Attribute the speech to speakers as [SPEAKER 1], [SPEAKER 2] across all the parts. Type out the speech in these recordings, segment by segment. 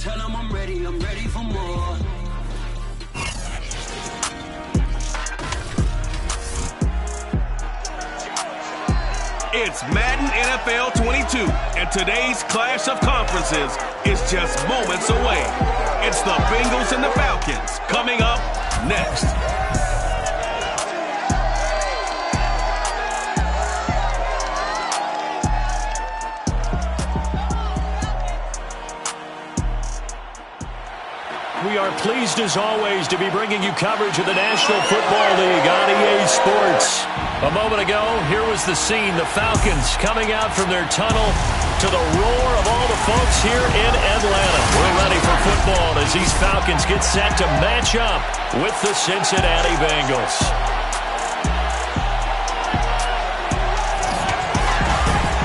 [SPEAKER 1] Tell them I'm ready for more.
[SPEAKER 2] It's Madden NFL 22, and today's clash of conferences is just moments away. It's the Bengals and the Falcons coming up next.
[SPEAKER 3] We are pleased as always to be bringing you coverage of the National Football League on EA Sports. A moment ago, here was the scene. The Falcons coming out from their tunnel to the roar of all the folks here in Atlanta. We're ready for football as these Falcons get set to match up with the Cincinnati Bengals.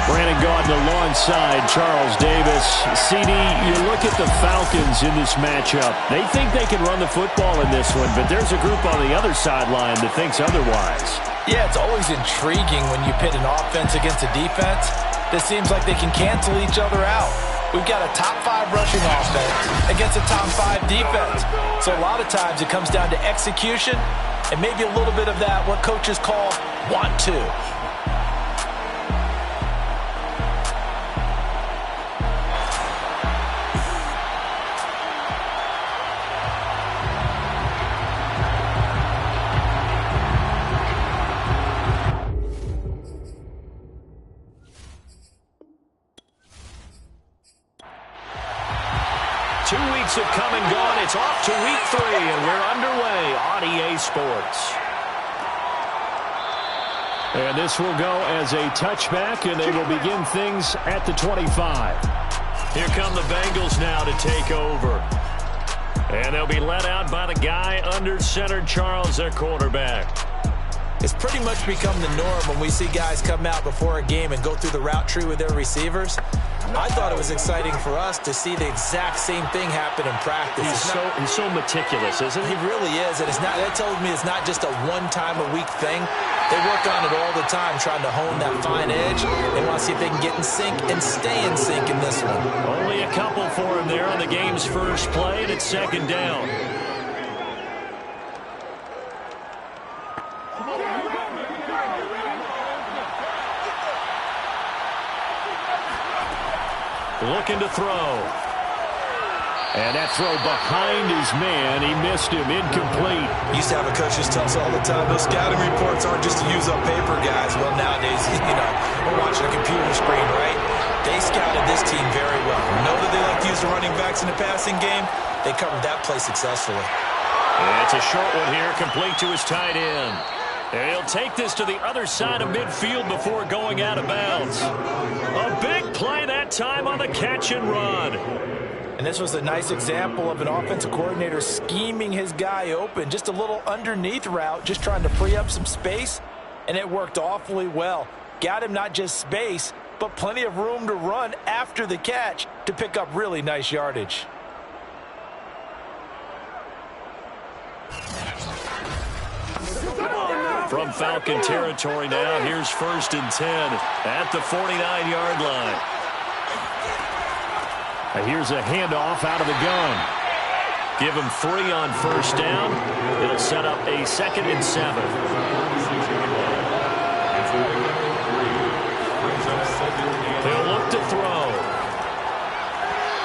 [SPEAKER 3] Brandon Gaudin alongside Charles Davis. CD, you look at the Falcons in this matchup. They think they can run the football in this one, but there's a group on the other sideline that thinks otherwise. Yeah, it's always intriguing when you pit an offense against a defense that seems like they can cancel each other out. We've got a top 5 rushing offense against a top 5 defense. So a lot of times it comes down to execution and maybe a little bit of that, what coaches call want to. 2 weeks have come and gone. It's off to week 3, and we're underway on EA Sports. And this will go as a touchback, and they will begin things at the 25. Here come the Bengals now to take over. And they'll be led out by the guy under center, Charles, their quarterback. It's pretty much become the norm when we see guys come out before a game and go through the route tree with their receivers. I thought it was exciting for us to see the exact same thing happen in practice. He's so meticulous, isn't he? He really is, and that tells me it's not just a one-time-a-week thing. They work on it all the time, trying to hone that fine edge. They want to see if they can get in sync and stay in sync in this one. Only a couple for him there on the game's first play, and it's second down. Looking to throw. And that throw behind his man. He missed him. Incomplete. Used to have a coach just tell us all the time, those scouting reports aren't just to use up paper, guys. Well, nowadays, we're watching a computer screen, right? They scouted this team very well. We know that they like to use the running backs in the passing game. They covered that play successfully. And it's a short one here, complete to his tight end. And he'll take this to the other side of midfield before going out of bounds. A big play that time on the catch and run. And this was a nice example of an offensive coordinator scheming his guy open. Just a little underneath route, just trying to free up some space. And it worked awfully well. Got him not just space, but plenty of room to run after the catch to pick up really nice yardage. From Falcon territory now, here's 1st and 10 at the 49-yard line. Here's a handoff out of the gun. Give him 3 on first down. It'll set up a 2nd and 7. They'll look to throw.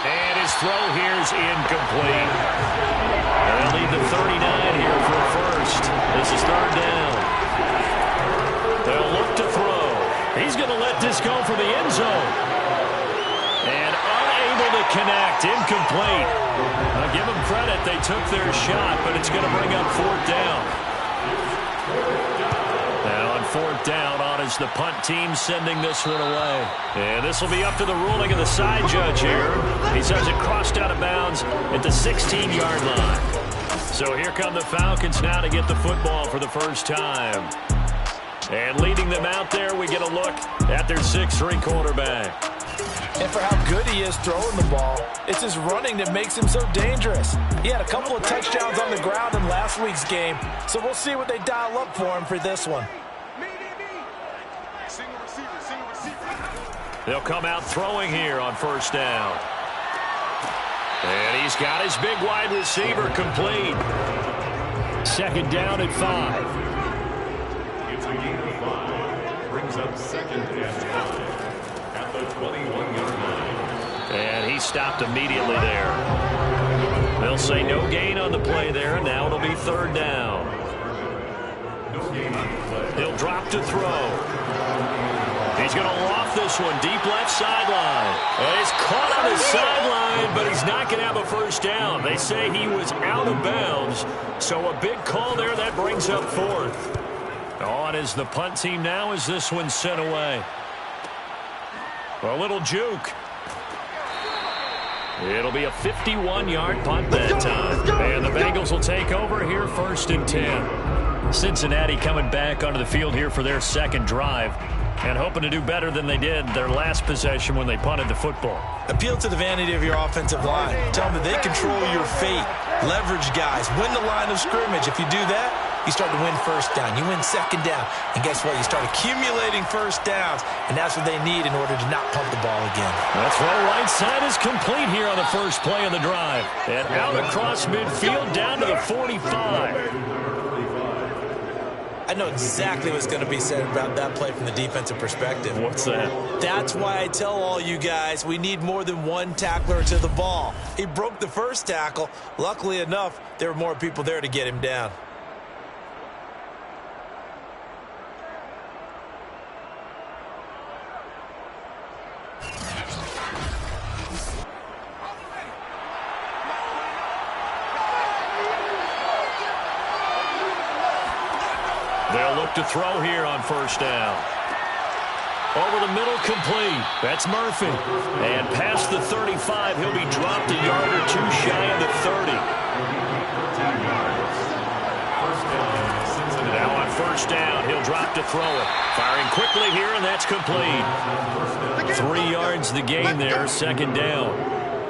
[SPEAKER 3] And his throw here's incomplete. They'll need the 39 here for a first. This is 3rd down. They'll look to throw. He's going to let this go for the end zone. And unable to connect. Incomplete. I'll give them credit. They took their shot, but it's going to bring up 4th down. Now on 4th down, on is the punt team sending this one away. And this will be up to the ruling of the side judge here. He says it crossed out of bounds at the 16-yard line. So here come the Falcons now to get the football for the first time. And leading them out there, we get a look at their 6'3" quarterback. And for how good he is throwing the ball, it's his running that makes him so dangerous. He had a couple of touchdowns on the ground in last week's game, so we'll see what they dial up for him for this one. They'll come out throwing here on 1st down. And He's got his big wide receiver complete. Second down at 5.
[SPEAKER 4] It's a gain of 5. Brings up second and 5 at the 21-yard line.
[SPEAKER 3] And he stopped immediately there. They'll say no gain on the play there. Now it'll be third down. He'll drop to throw. He's going to loft this one deep left sideline. And he's caught on his sideline, but he's not going to have a first down. They say he was out of bounds, so a big call there. That brings up fourth. On is the punt team now as this one's sent away. A little juke. It'll be a 51-yard punt that time. And the Bengals will take over here first and 10. Cincinnati coming back onto the field here for their second drive and hoping to do better than they did their last possession when they punted the football.
[SPEAKER 5] Appeal to the vanity of your offensive line. Tell them that they control your fate. Leverage guys. Win the line of scrimmage. If you do that, you start to win first down. You win second down. And guess what? You start accumulating first downs. And that's what they need in order to not punt the ball again.
[SPEAKER 3] That throw right side is complete here on the first play of the drive. And out across midfield down to the 45.
[SPEAKER 5] I know exactly what's going to be said about that play from the defensive perspective.
[SPEAKER 3] What's that?
[SPEAKER 5] That's why I tell all you guys we need more than one tackler to the ball. He broke the first tackle. Luckily enough, there were more people there to get him down.
[SPEAKER 3] They'll look to throw here on first down. Over the middle, complete. That's Murphy. And past the 35, he'll be dropped a yard or two shy of the 30. Now on first down, he'll drop to throw it. Firing quickly here, and that's complete. 3 yards the gain there, second down.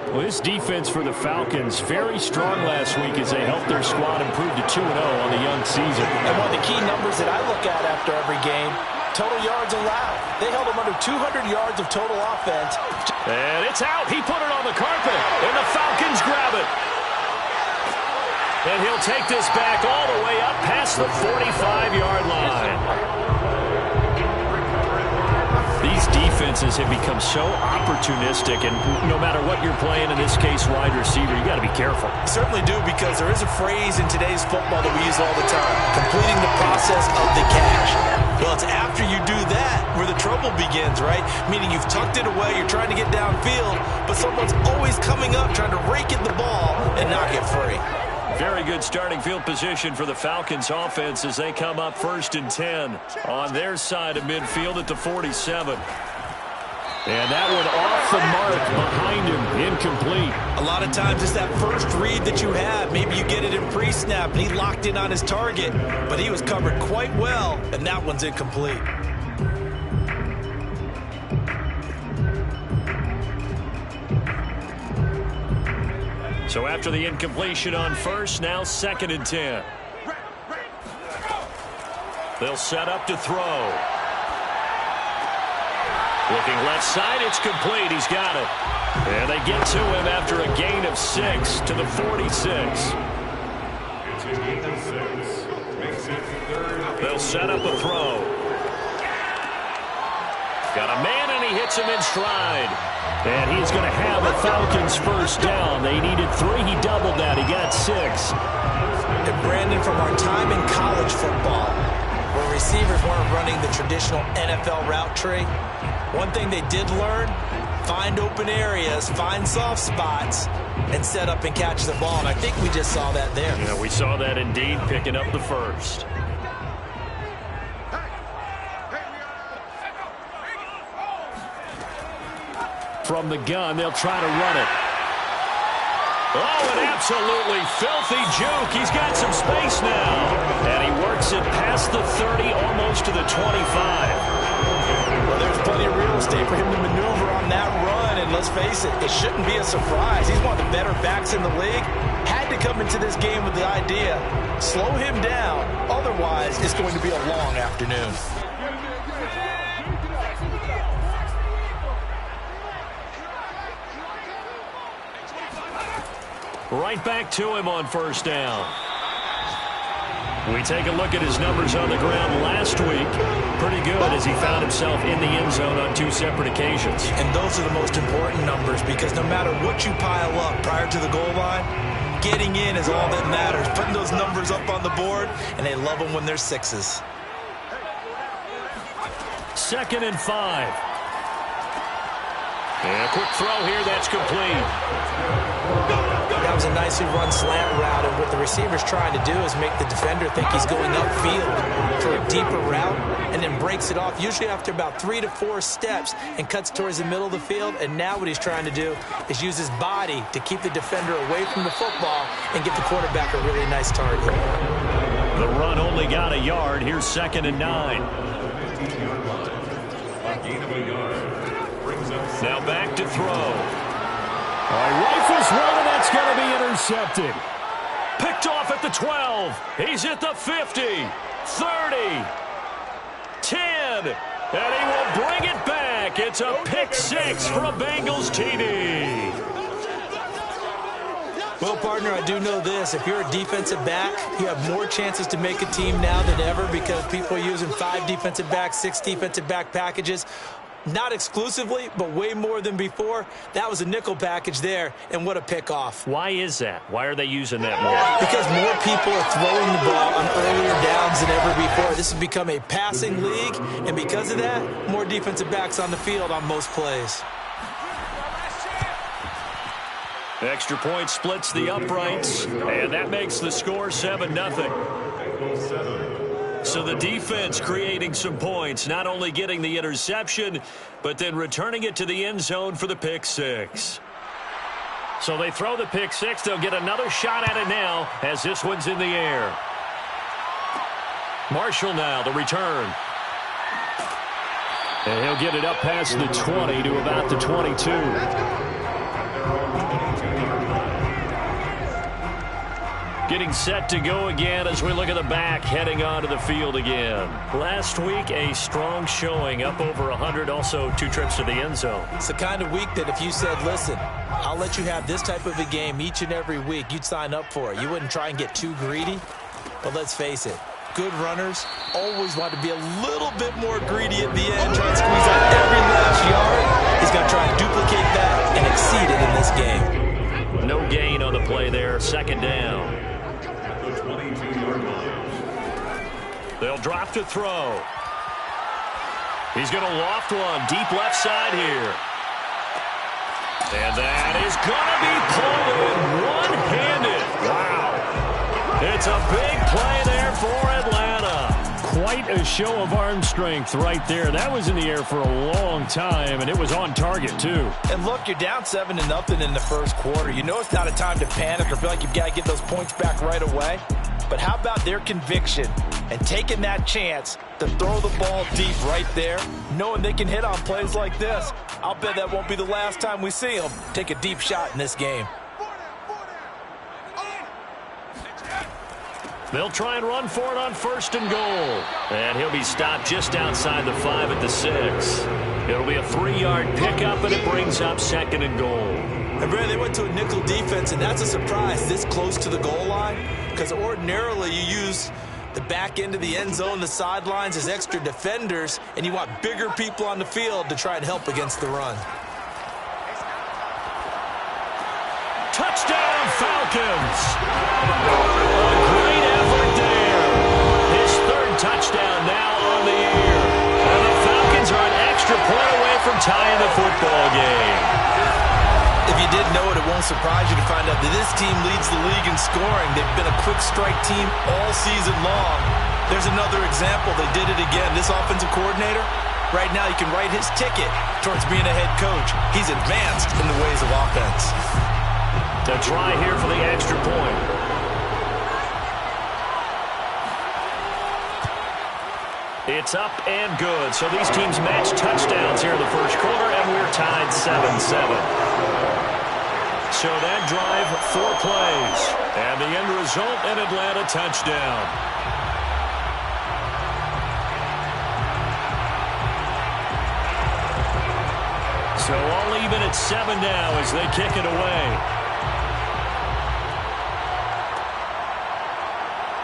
[SPEAKER 3] Well, this defense for the Falcons, very strong last week as they helped their squad improve to 2-0 on the young season.
[SPEAKER 5] And one of the key numbers that I look at after every game, total yards allowed. They held them under 200 yards of total offense.
[SPEAKER 3] And it's out. He put it on the carpet, and the Falcons grab it. And he'll take this back all the way up past the 45-yard line. These defenses have become so opportunistic, and no matter what you're playing, in this case, wide receiver, you got to be careful.
[SPEAKER 5] Certainly do, because there is a phrase in today's football that we use all the time, completing the process of the catch. Well, it's after you do that where the trouble begins, right? Meaning you've tucked it away, you're trying to get downfield, but someone's always coming up trying to rake at the ball and knock it free.
[SPEAKER 3] Very good starting field position for the Falcons offense as they come up first and 10 on their side of midfield at the 47. And that one off the mark behind him, incomplete.
[SPEAKER 5] A lot of times it's that first read that you have. Maybe you get it in pre-snap and he locked in on his target, but he was covered quite well, and that one's incomplete.
[SPEAKER 3] So after the incompletion on first, now second and 10. They'll set up to throw. Looking left side, it's complete. He's got it. And they get to him after a gain of 6 to the 46.
[SPEAKER 4] It's a gain of 6. Makes it third.
[SPEAKER 3] They'll set up a throw. Got a man, and he hits him in stride. And he's going to have a Falcons first down. They needed 3. He doubled that. He got 6.
[SPEAKER 5] And Brandon, from our time in college football, where receivers weren't running the traditional NFL route tree, one thing they did learn, find open areas, find soft spots, and set up and catch the ball. And I think we just saw that there.
[SPEAKER 3] Yeah, we saw that indeed, picking up the first. From the gun, they'll try to run it. Oh, an absolutely filthy juke. He's got some space now. And he works it past the 30, almost to the 25.
[SPEAKER 5] Well, there's plenty of real estate for him to maneuver on that run. And let's face it, it shouldn't be a surprise. He's one of the better backs in the league. Had to come into this game with the idea, slow him down. Otherwise, it's going to be a long afternoon.
[SPEAKER 3] Right back to him on first down. We take a look at his numbers on the ground last week. Pretty good as he found himself in the end zone on 2 separate occasions.
[SPEAKER 5] And those are the most important numbers because no matter what you pile up prior to the goal line, getting in is all that matters. Putting those numbers up on the board, and they love them when they're 6s.
[SPEAKER 3] 2nd and 5. And a quick throw here, that's complete.
[SPEAKER 5] That was a nicely run slant route, and what the receiver's trying to do is make the defender think he's going upfield for a deeper route, and then breaks it off, usually after about 3 to 4 steps, and cuts towards the middle of the field. And now what he's trying to do is use his body to keep the defender away from the football and get the quarterback a really nice target.
[SPEAKER 3] The run only got a yard. Here's 2nd and 9. Now back to throw. Rifles one, and that's going to be intercepted. Picked off at the 12. He's at the 50, 30, 10, and he will bring it back. It's a pick 6 for a Bengals TD.
[SPEAKER 5] Well, partner, I do know this. If you're a defensive back, you have more chances to make a team now than ever because people are using 5 defensive backs, 6 defensive back packages. Not exclusively, but way more than before. That was a nickel package there, and what a pickoff.
[SPEAKER 3] Why is that? Why are they using that more?
[SPEAKER 5] Because more people are throwing the ball on earlier downs than ever before. This has become a passing league, and because of that, more defensive backs on the field on most plays.
[SPEAKER 3] Extra point splits the uprights, and that makes the score 7-0. So the defense creating some points, not only getting the interception, but then returning it to the end zone for the pick 6. So they throw the pick 6. They'll get another shot at it now as this one's in the air. Marshall now, the return. And he'll get it up past the 20 to about the 22. Getting set to go again as we look at the back heading onto the field again. Last week, a strong showing, up over 100, also 2 trips to the end zone.
[SPEAKER 5] It's the kind of week that if you said, listen, I'll let you have this type of a game each and every week, you'd sign up for it. You wouldn't try and get too greedy, but let's face it, good runners always want to be a little bit more greedy at the end, try and squeeze out every last yard. He's going to try and duplicate that and exceed it in this game.
[SPEAKER 3] No gain on the play there, 2nd down. They'll drop to throw. He's going to loft one deep left side here. And that is going to be pulled in one-handed. Wow. It's a big play there for Atlanta. Quite a show of arm strength right there. That was in the air for a long time, and it was on target, too.
[SPEAKER 5] And look, you're down 7-0 in the first quarter. You know it's not a time to panic or feel like you've got to get those points back right away. But how about their conviction and taking that chance to throw the ball deep right there, knowing they can hit on plays like this? I'll bet that won't be the last time we see them take a deep shot in this game.
[SPEAKER 3] They'll try and run for it on 1st and goal. And he'll be stopped just outside the 5 at the 6. It'll be a 3-yard pickup, and it brings up 2nd and goal.
[SPEAKER 5] And Brad, they went to a nickel defense, and that's a surprise this close to the goal line, because ordinarily you use the back end of the end zone, the sidelines as extra defenders, and you want bigger people on the field to try and help against the run.
[SPEAKER 3] Touchdown, Falcons! A great effort there. His 3rd touchdown now on the year. And the Falcons are an extra point away from tying the football game.
[SPEAKER 5] If you didn't know it, it won't surprise you to find out that this team leads the league in scoring. They've been a quick strike team all season long. There's another example. They did it again. This offensive coordinator, right now, he can write his ticket towards being a head coach. He's advanced in the ways of offense.
[SPEAKER 3] To try here for the extra point. It's up and good. So these teams match touchdowns here in the first quarter, and we're tied 7-7. So that drive, 4 plays. And the end result, an Atlanta touchdown. So all even at 7 now as they kick it away.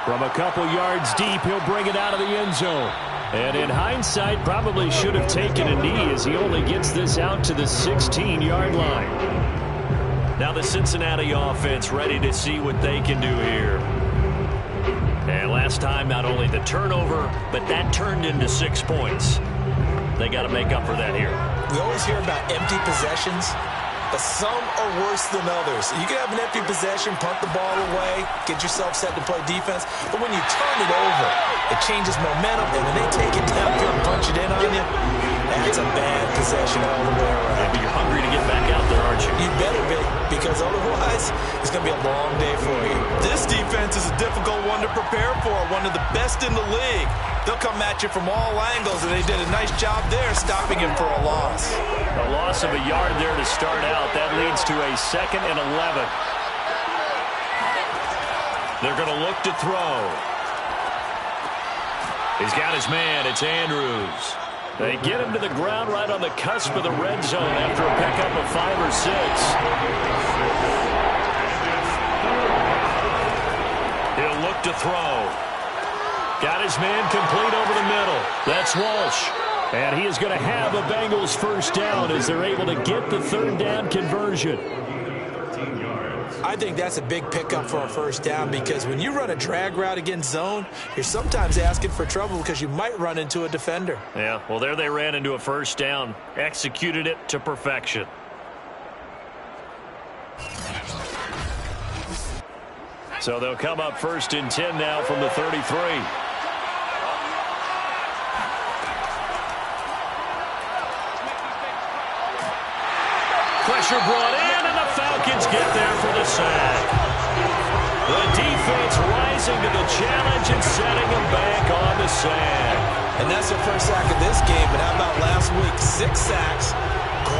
[SPEAKER 3] From a couple yards deep, he'll bring it out of the end zone. And in hindsight, probably should have taken a knee as he only gets this out to the 16-yard line. Now the Cincinnati offense ready to see what they can do here. And last time, not only the turnover, but that turned into 6 points. They got to make up for that here.
[SPEAKER 5] We always hear about empty possessions, but some are worse than others. You can have an empty possession, punt the ball away, get yourself set to play defense, but when you turn it over, it changes momentum, and when they take it downfield and punch it in on you, that's a bad possession all the way around.
[SPEAKER 3] Yeah, but you're hungry to get back out there, aren't you?
[SPEAKER 5] You better be, because otherwise, it's going to be a long day for you.
[SPEAKER 6] This defense is a difficult one to prepare for, one of the best in the league. They'll come at you from all angles, and they did a nice job there stopping him for a loss.
[SPEAKER 3] A loss of a yard there to start out. That leads to a 2nd and 11. They're going to look to throw. He's got his man. It's Andrews. They get him to the ground right on the cusp of the red zone after a pickup of 5 or 6. He'll look to throw. Got his man complete over the middle. That's Walsh. And he is going to have a Bengals first down as they're able to get the 3rd down conversion.
[SPEAKER 5] I think that's a big pickup for a first down because when you run a drag route against zone, you're sometimes asking for trouble because you might run into a defender.
[SPEAKER 3] Yeah, well, there they ran into a first down, executed it to perfection. So they'll come up 1st and 10 now from the 33. Pressure brought in, and the Falcons get there for the sack. The defense rising to the challenge and setting them back on the sack.
[SPEAKER 5] And that's their first sack of this game, but how about last week? 6 sacks,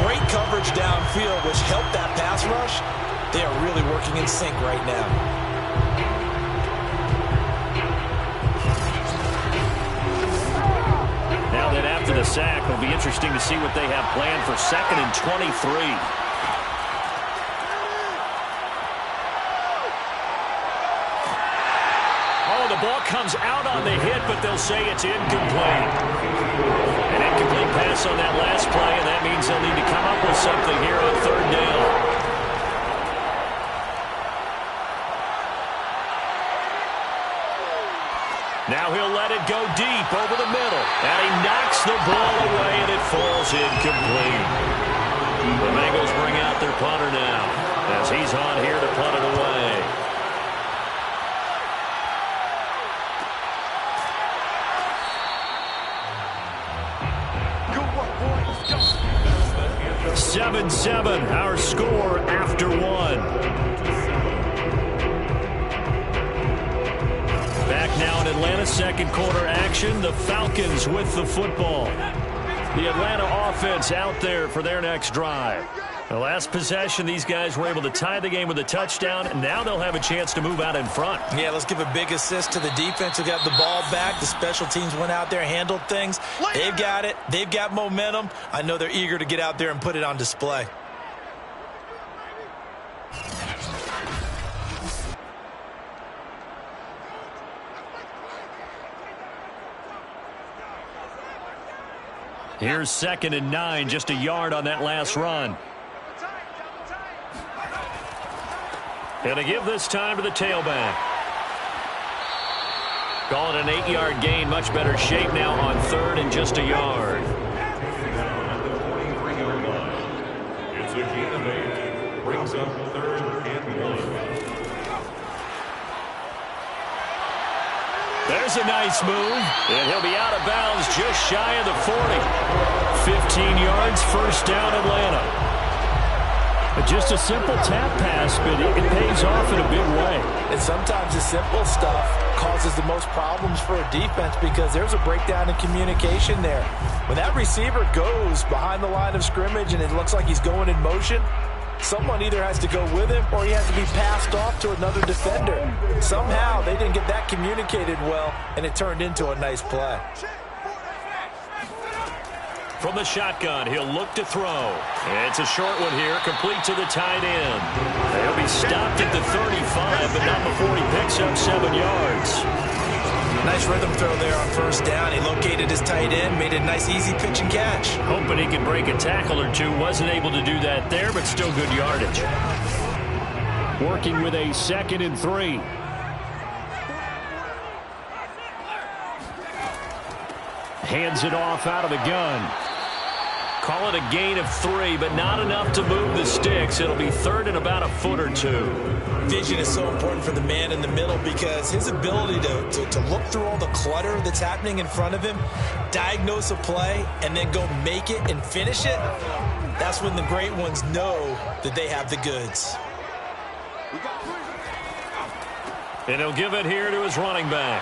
[SPEAKER 5] great coverage downfield, which helped that pass rush. They are really working in sync right now.
[SPEAKER 3] Now that after the sack, it'll be interesting to see what they have planned for 2nd and 23. Oh, the ball comes out on the hit, but they'll say it's incomplete. An incomplete pass on that last play, and that means they'll need to come up with something here on 3rd down. Now he'll let it go deep over the middle. And he knocks the ball away, and it falls incomplete. The Bengals bring out their punter now as he's on here to punt it away. Go, 7-7, our score after 1. Back now in Atlanta, 2nd quarter action. The Falcons with the football. The Atlanta offense out there for their next drive. The last possession, these guys were able to tie the game with a touchdown, and now they'll have a chance to move out in front.
[SPEAKER 5] Yeah, let's give a big assist to the defense who got the ball back. The special teams went out there, handled things. They've got it. They've got momentum. I know they're eager to get out there and put it on display.
[SPEAKER 3] Here's 2nd and 9, just a yard on that last run. And to give this time to the tailback. Call it an 8-yard gain, much better shape now on 3rd and just a yard.
[SPEAKER 4] It's a gain of 8. Brings up 3rd and 1.
[SPEAKER 3] There's a nice move, and he'll be out of bounds just shy of the 40. 15 yards, first down, Atlanta. Just a simple tap pass, but it pays off in a big way.
[SPEAKER 5] And sometimes the simple stuff causes the most problems for a defense because there's a breakdown in communication there. When that receiver goes behind the line of scrimmage and it looks like he's going in motion, someone either has to go with him or he has to be passed off to another defender. Somehow they didn't get that communicated well, and it turned into a nice play.
[SPEAKER 3] From the shotgun, he'll look to throw. It's a short one here, complete to the tight end. He'll be stopped at the 35, but not before he picks picks up 7 yards.
[SPEAKER 5] Nice rhythm throw there on first down. He located his tight end, made it a nice easy pitch and catch.
[SPEAKER 3] Hoping he could break a tackle or two. Wasn't able to do that there, but still good yardage. Working with a 2nd and 3. Hands it off out of the gun. Call it a gain of 3, but not enough to move the sticks. It'll be 3rd and about a foot or 2.
[SPEAKER 5] Vision is so important for the man in the middle because his ability to look through all the clutter that's happening in front of him, diagnose a play, and then go make it and finish it, that's when the great ones know that they have the goods.
[SPEAKER 3] And he'll give it here to his running back.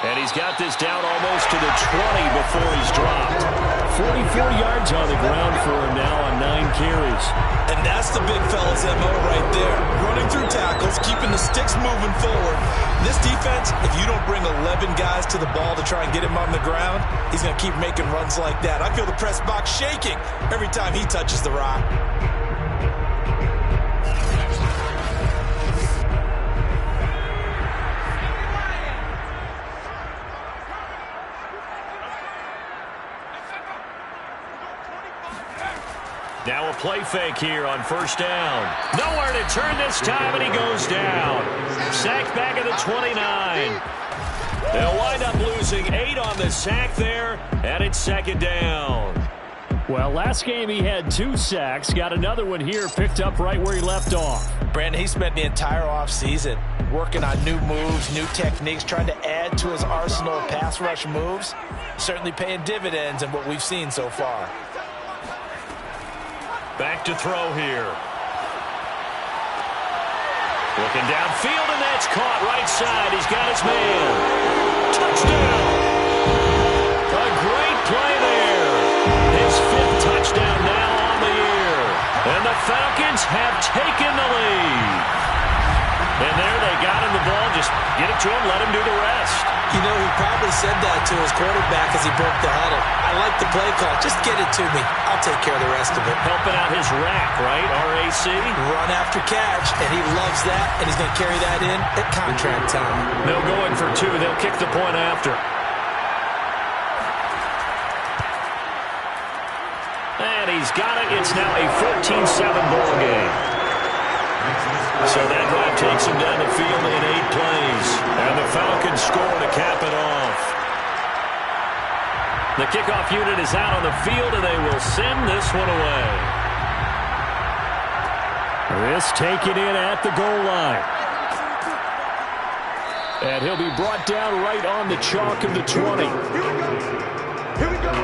[SPEAKER 3] And he's got this down almost to the 20 before he's dropped. 44 yards on the ground for him now on 9 carries.
[SPEAKER 5] And that's the big fella's MO right there. Running through tackles, keeping the sticks moving forward. This defense, if you don't bring 11 guys to the ball to try and get him on the ground, he's going to keep making runs like that. I feel the press box shaking every time he touches the rock.
[SPEAKER 3] Now a play fake here on first down. Nowhere to turn this time, and he goes down. Sacked back at the 29. They'll wind up losing 8 on the sack there, and it's 2nd down. Well, last game he had 2 sacks. Got another one here, picked up right where he left off.
[SPEAKER 5] Brandon, he spent the entire offseason working on new moves, new techniques, trying to add to his arsenal of pass rush moves. Certainly paying dividends in what we've seen so far.
[SPEAKER 3] Back to throw here. Looking downfield, and that's caught right side. He's got his man. Touchdown! A great play there. His 5th touchdown now on the year. And the Falcons have taken the lead. And there they got him the ball. Just get it to him, let him do the rest.
[SPEAKER 5] You know, he probably said that to his quarterback as he broke the huddle. I like the play call. Just get it to me. I'll take care of the rest of it.
[SPEAKER 3] Helping out his rack, right? RAC.
[SPEAKER 5] Run after catch, and he loves that, and he's going to carry that in at contract time.
[SPEAKER 3] They'll go in for 2. They'll kick the point after. And he's got it. It's now a 14-7 ball game. So that drive takes him down the field in 8 plays. And the Falcons score to cap it off. The kickoff unit is out on the field, and they will send this one away. This taken in at the goal line. And he'll be brought down right on the chalk of the 20.
[SPEAKER 4] Here we go.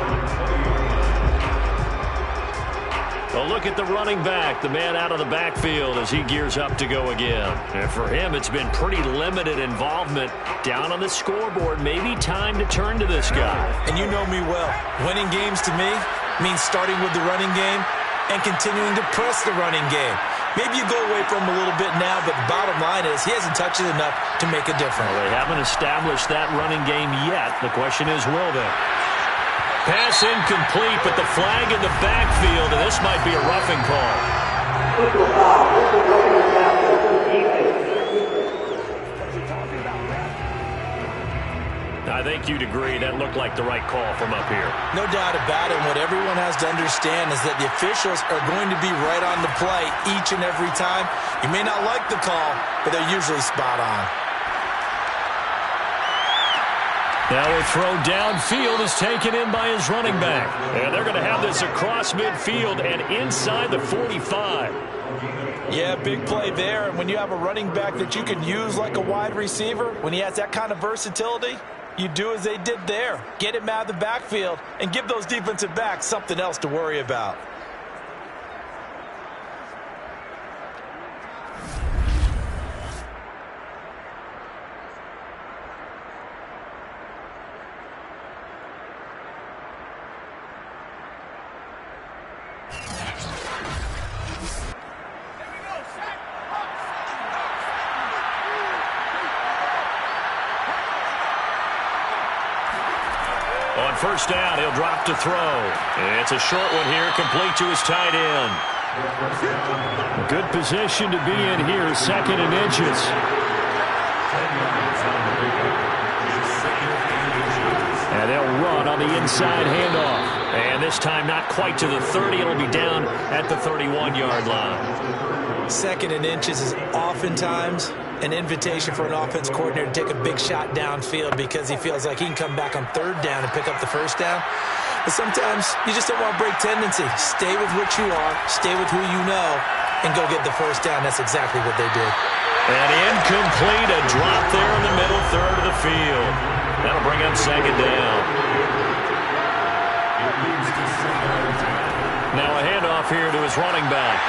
[SPEAKER 3] Well, look at the running back, the man out of the backfield as he gears up to go again. And for him, it's been pretty limited involvement down on the scoreboard. Maybe time to turn to this guy.
[SPEAKER 5] And you know me well. Winning games to me means starting with the running game and continuing to press the running game. Maybe you go away from him a little bit now, but the bottom line is he hasn't touched it enough to make a difference.
[SPEAKER 3] Well, they haven't established that running game yet. The question is, will they? Pass incomplete, but the flag in the backfield, and this might be a roughing call. I think you'd agree that looked like the right call from up here.
[SPEAKER 5] No doubt about it. What everyone has to understand is that the officials are going to be right on the play each and every time. You may not like the call, but they're usually spot on.
[SPEAKER 3] Now a throw downfield is taken in by his running back. And they're going to have this across midfield and inside the 45.
[SPEAKER 5] Yeah, big play there. And when you have a running back that you can use like a wide receiver, when he has that kind of versatility, you do as they did there. Get him out of the backfield and give those defensive backs something else to worry about.
[SPEAKER 3] On first down, he'll drop to throw. It's a short one here, complete to his tight end. Good position to be in here, 2nd and inches. And they'll run on the inside handoff. And this time not quite to the 30. It'll be down at the 31-yard line.
[SPEAKER 5] Second and inches is oftentimes an invitation for an offense coordinator to take a big shot downfield because he feels like he can come back on third down and pick up the first down. But sometimes you just don't want to break tendency. Stay with what you are, stay with who you know, and go get the first down. That's exactly what they did.
[SPEAKER 3] And incomplete, a drop there in the middle third of the field. That'll bring up second down. Now a handoff here to his running back.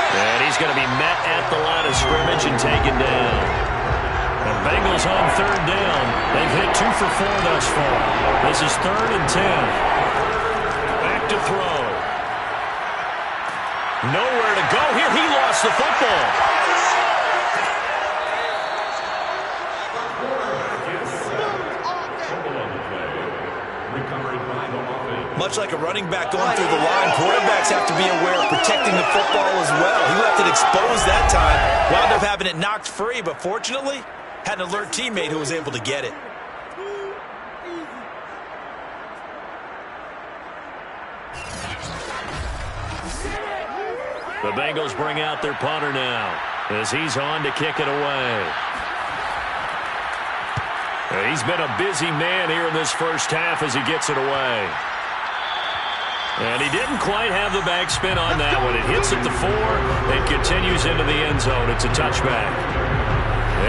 [SPEAKER 3] And he's going to be met at the line of scrimmage and taken down. The Bengals on third down. They've hit 2 for 4 thus far. This is 3rd and 10. Back to throw. Nowhere to go here. He lost the football.
[SPEAKER 6] Much like a running back going through the line, quarterbacks have to be aware of protecting the football as well. He left it exposed that time, wound up having it knocked free, but fortunately, had an alert teammate who was able to get it.
[SPEAKER 3] The Bengals bring out their punter now as he's on to kick it away. He's been a busy man here in this first half as he gets it away. And he didn't quite have the backspin on that one. It hits at the 4 and continues into the end zone. It's a touchback.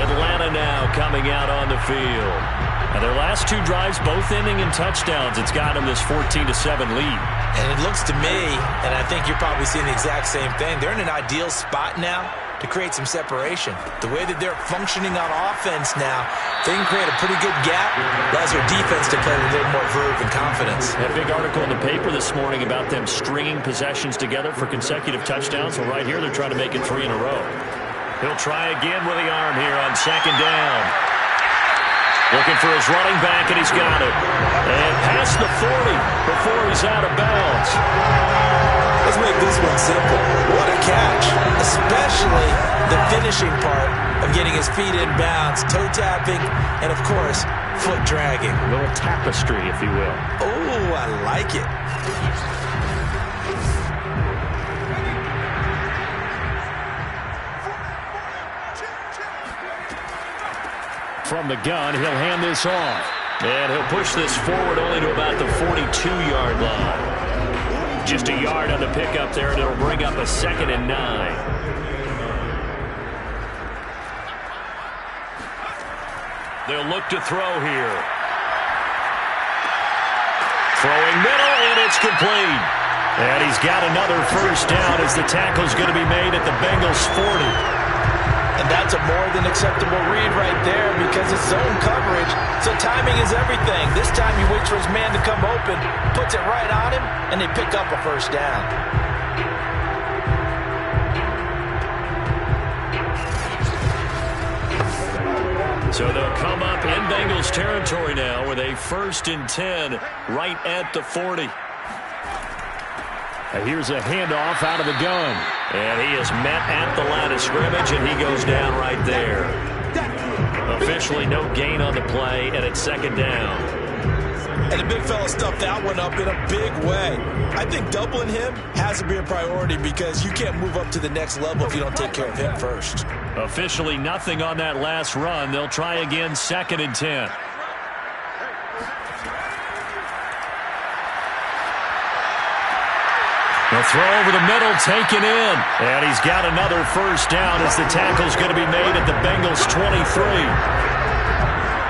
[SPEAKER 3] Atlanta now coming out on the field. And their last 2 drives both ending in touchdowns. It's got them this 14-7 lead.
[SPEAKER 5] And it looks to me, and I think you're probably seeing the exact same thing, they're in an ideal spot now to create some separation. The way that they're functioning on offense now, they can create a pretty good gap. Allows their defense to play with a little more verve and confidence.
[SPEAKER 3] That big article in the paper this morning about them stringing possessions together for consecutive touchdowns. Well, right here they're trying to make it 3 in a row. He'll try again with the arm here on second down. Looking for his running back, and he's got it. And past the 40 before he's out of bounds.
[SPEAKER 5] Let's make this one simple. What a catch, especially the finishing part of getting his feet in bounds, toe tapping, and of course, foot dragging.
[SPEAKER 3] A little tapestry, if you will.
[SPEAKER 5] Oh, I like it.
[SPEAKER 3] From the gun, he'll hand this off. And he'll push this forward only to about the 42-yard line. Just a yard on the pickup there, and it'll bring up a 2nd and 9. They'll look to throw here. Throwing middle, and it's complete. And he's got another first down as the tackle's going to be made at the Bengals' 40.
[SPEAKER 5] And that's a more than acceptable read right there because it's zone coverage, so timing is everything. This time he waits for his man to come open, puts it right on him, and they pick up a first down.
[SPEAKER 3] So they'll come up in Bengals territory now with a 1st and 10 right at the 40. Here's a handoff out of the gun. And he is met at the line of scrimmage, and he goes down right there. Officially no gain on the play, and it's 2nd down.
[SPEAKER 6] And the big fella stuffed that one up in a big way. I think doubling him has to be a priority because you can't move up to the next level if you don't take care of him first.
[SPEAKER 3] Officially nothing on that last run. They'll try again, 2nd and 10. The throw over the middle, taken in. And he's got another first down as the tackle's going to be made at the Bengals' 23.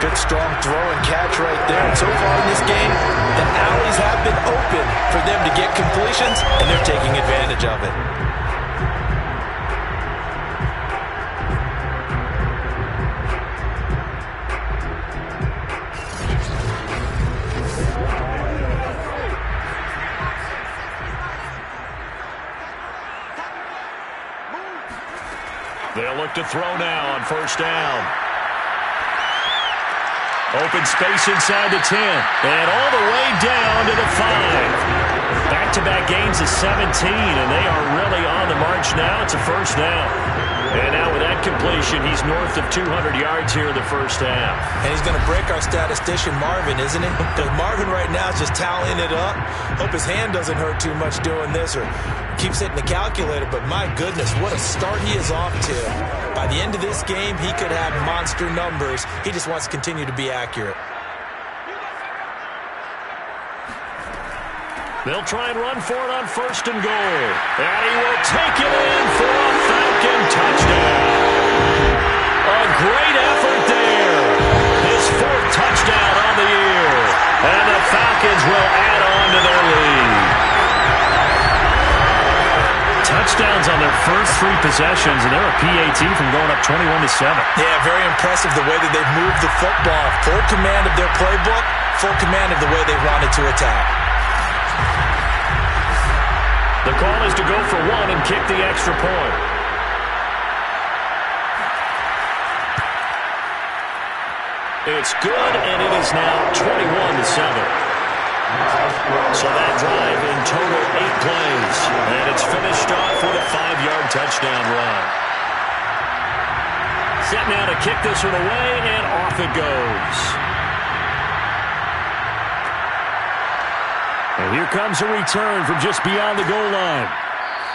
[SPEAKER 5] Good, strong throw and catch right there. And so far in this game, the alleys have been open for them to get completions, and they're taking advantage of it.
[SPEAKER 3] They'll look to throw now on first down. Open space inside the 10. And all the way down to the 5. Back-to-back gains of 17, and they are really on the march now. It's a first down. And now with that completion, he's north of 200 yards here in the first half.
[SPEAKER 5] And he's going to break our statistician Marvin, isn't he? Because Marvin right now is just tallying it up. Hope his hand doesn't hurt too much doing this or keeps hitting the calculator. But my goodness, what a start he is off to. By the end of this game, he could have monster numbers. He just wants to continue to be accurate.
[SPEAKER 3] They'll try and run for it on 1st and goal. And he will take it in for a Falcon touchdown. A great effort there. His 4th touchdown on the year. And the Falcons will add on to their lead. Touchdowns on their first 3 possessions, and they're a PAT from going up 21-7.
[SPEAKER 5] Yeah, very impressive the way that they've moved the football. Full command of their playbook, full command of the way they wanted to attack.
[SPEAKER 3] The call is to go for 1 and kick the extra point. It's good, and it is now 21-7. So that drive in total 8 plays, and it's finished off with a 5-yard touchdown run. Set now to kick this one away, and off it goes. And here comes a return from just beyond the goal line.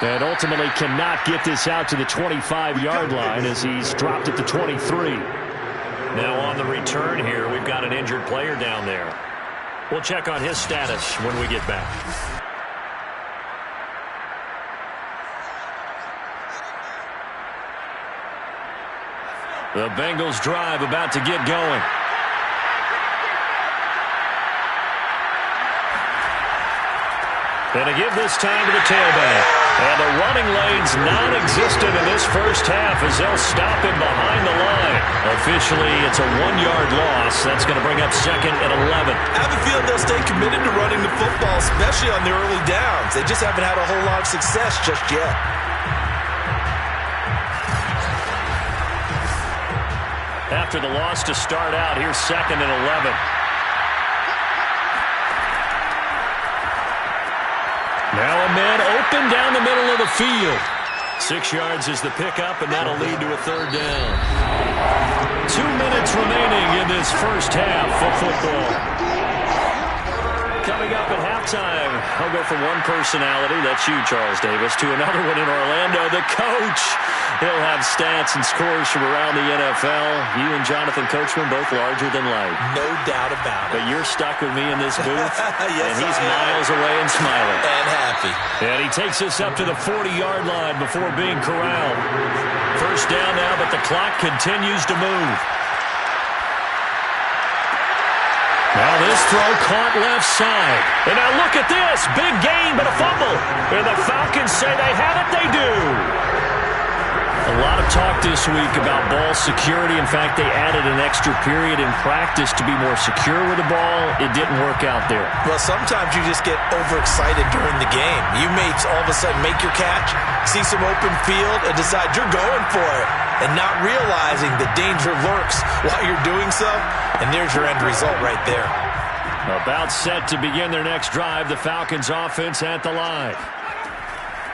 [SPEAKER 3] And ultimately cannot get this out to the 25-yard line as he's dropped at the 23. Now on the return here, we've got an injured player down there. We'll check on his status when we get back. The Bengals drive about to get going. And to give this time to the tailback. And the running lane's non-existent in this first half as they'll stop him behind the line. Officially, it's a 1-yard loss. That's going to bring up 2nd and 11.
[SPEAKER 5] I have a feeling they'll stay committed to running the football, especially on the early downs. They just haven't had a whole lot of success just yet.
[SPEAKER 3] After the loss to start out, here's 2nd and 11. Now a man open down the middle of the field. 6 yards is the pickup, and that'll lead to a 3rd down. 2 minutes remaining in this first half of football. Coming up at halftime, I'll go from one personality, that's you, Charles Davis, to another one in Orlando, the coach. He'll have stats and scores from around the NFL. You and Jonathan Coachman both larger than life.
[SPEAKER 5] No doubt about it.
[SPEAKER 3] But you're stuck with me in this booth,
[SPEAKER 5] yes,
[SPEAKER 3] and he's miles away and smiling.
[SPEAKER 5] And happy.
[SPEAKER 3] And he takes us up to the 40-yard line before being corralled. 1st down now, but the clock continues to move. Now this throw caught left side. And now look at this. Big gain, but a fumble. And the Falcons say they have it. They do. A lot of talk this week about ball security. In fact, they added an extra period in practice to be more secure with the ball. It didn't work out there.
[SPEAKER 5] Well, sometimes you just get overexcited during the game. You may all of a sudden make your catch, see some open field, and decide you're going for it, and not realizing the danger lurks while you're doing so. And there's your end result right there.
[SPEAKER 3] About set to begin their next drive, the Falcons offense at the line.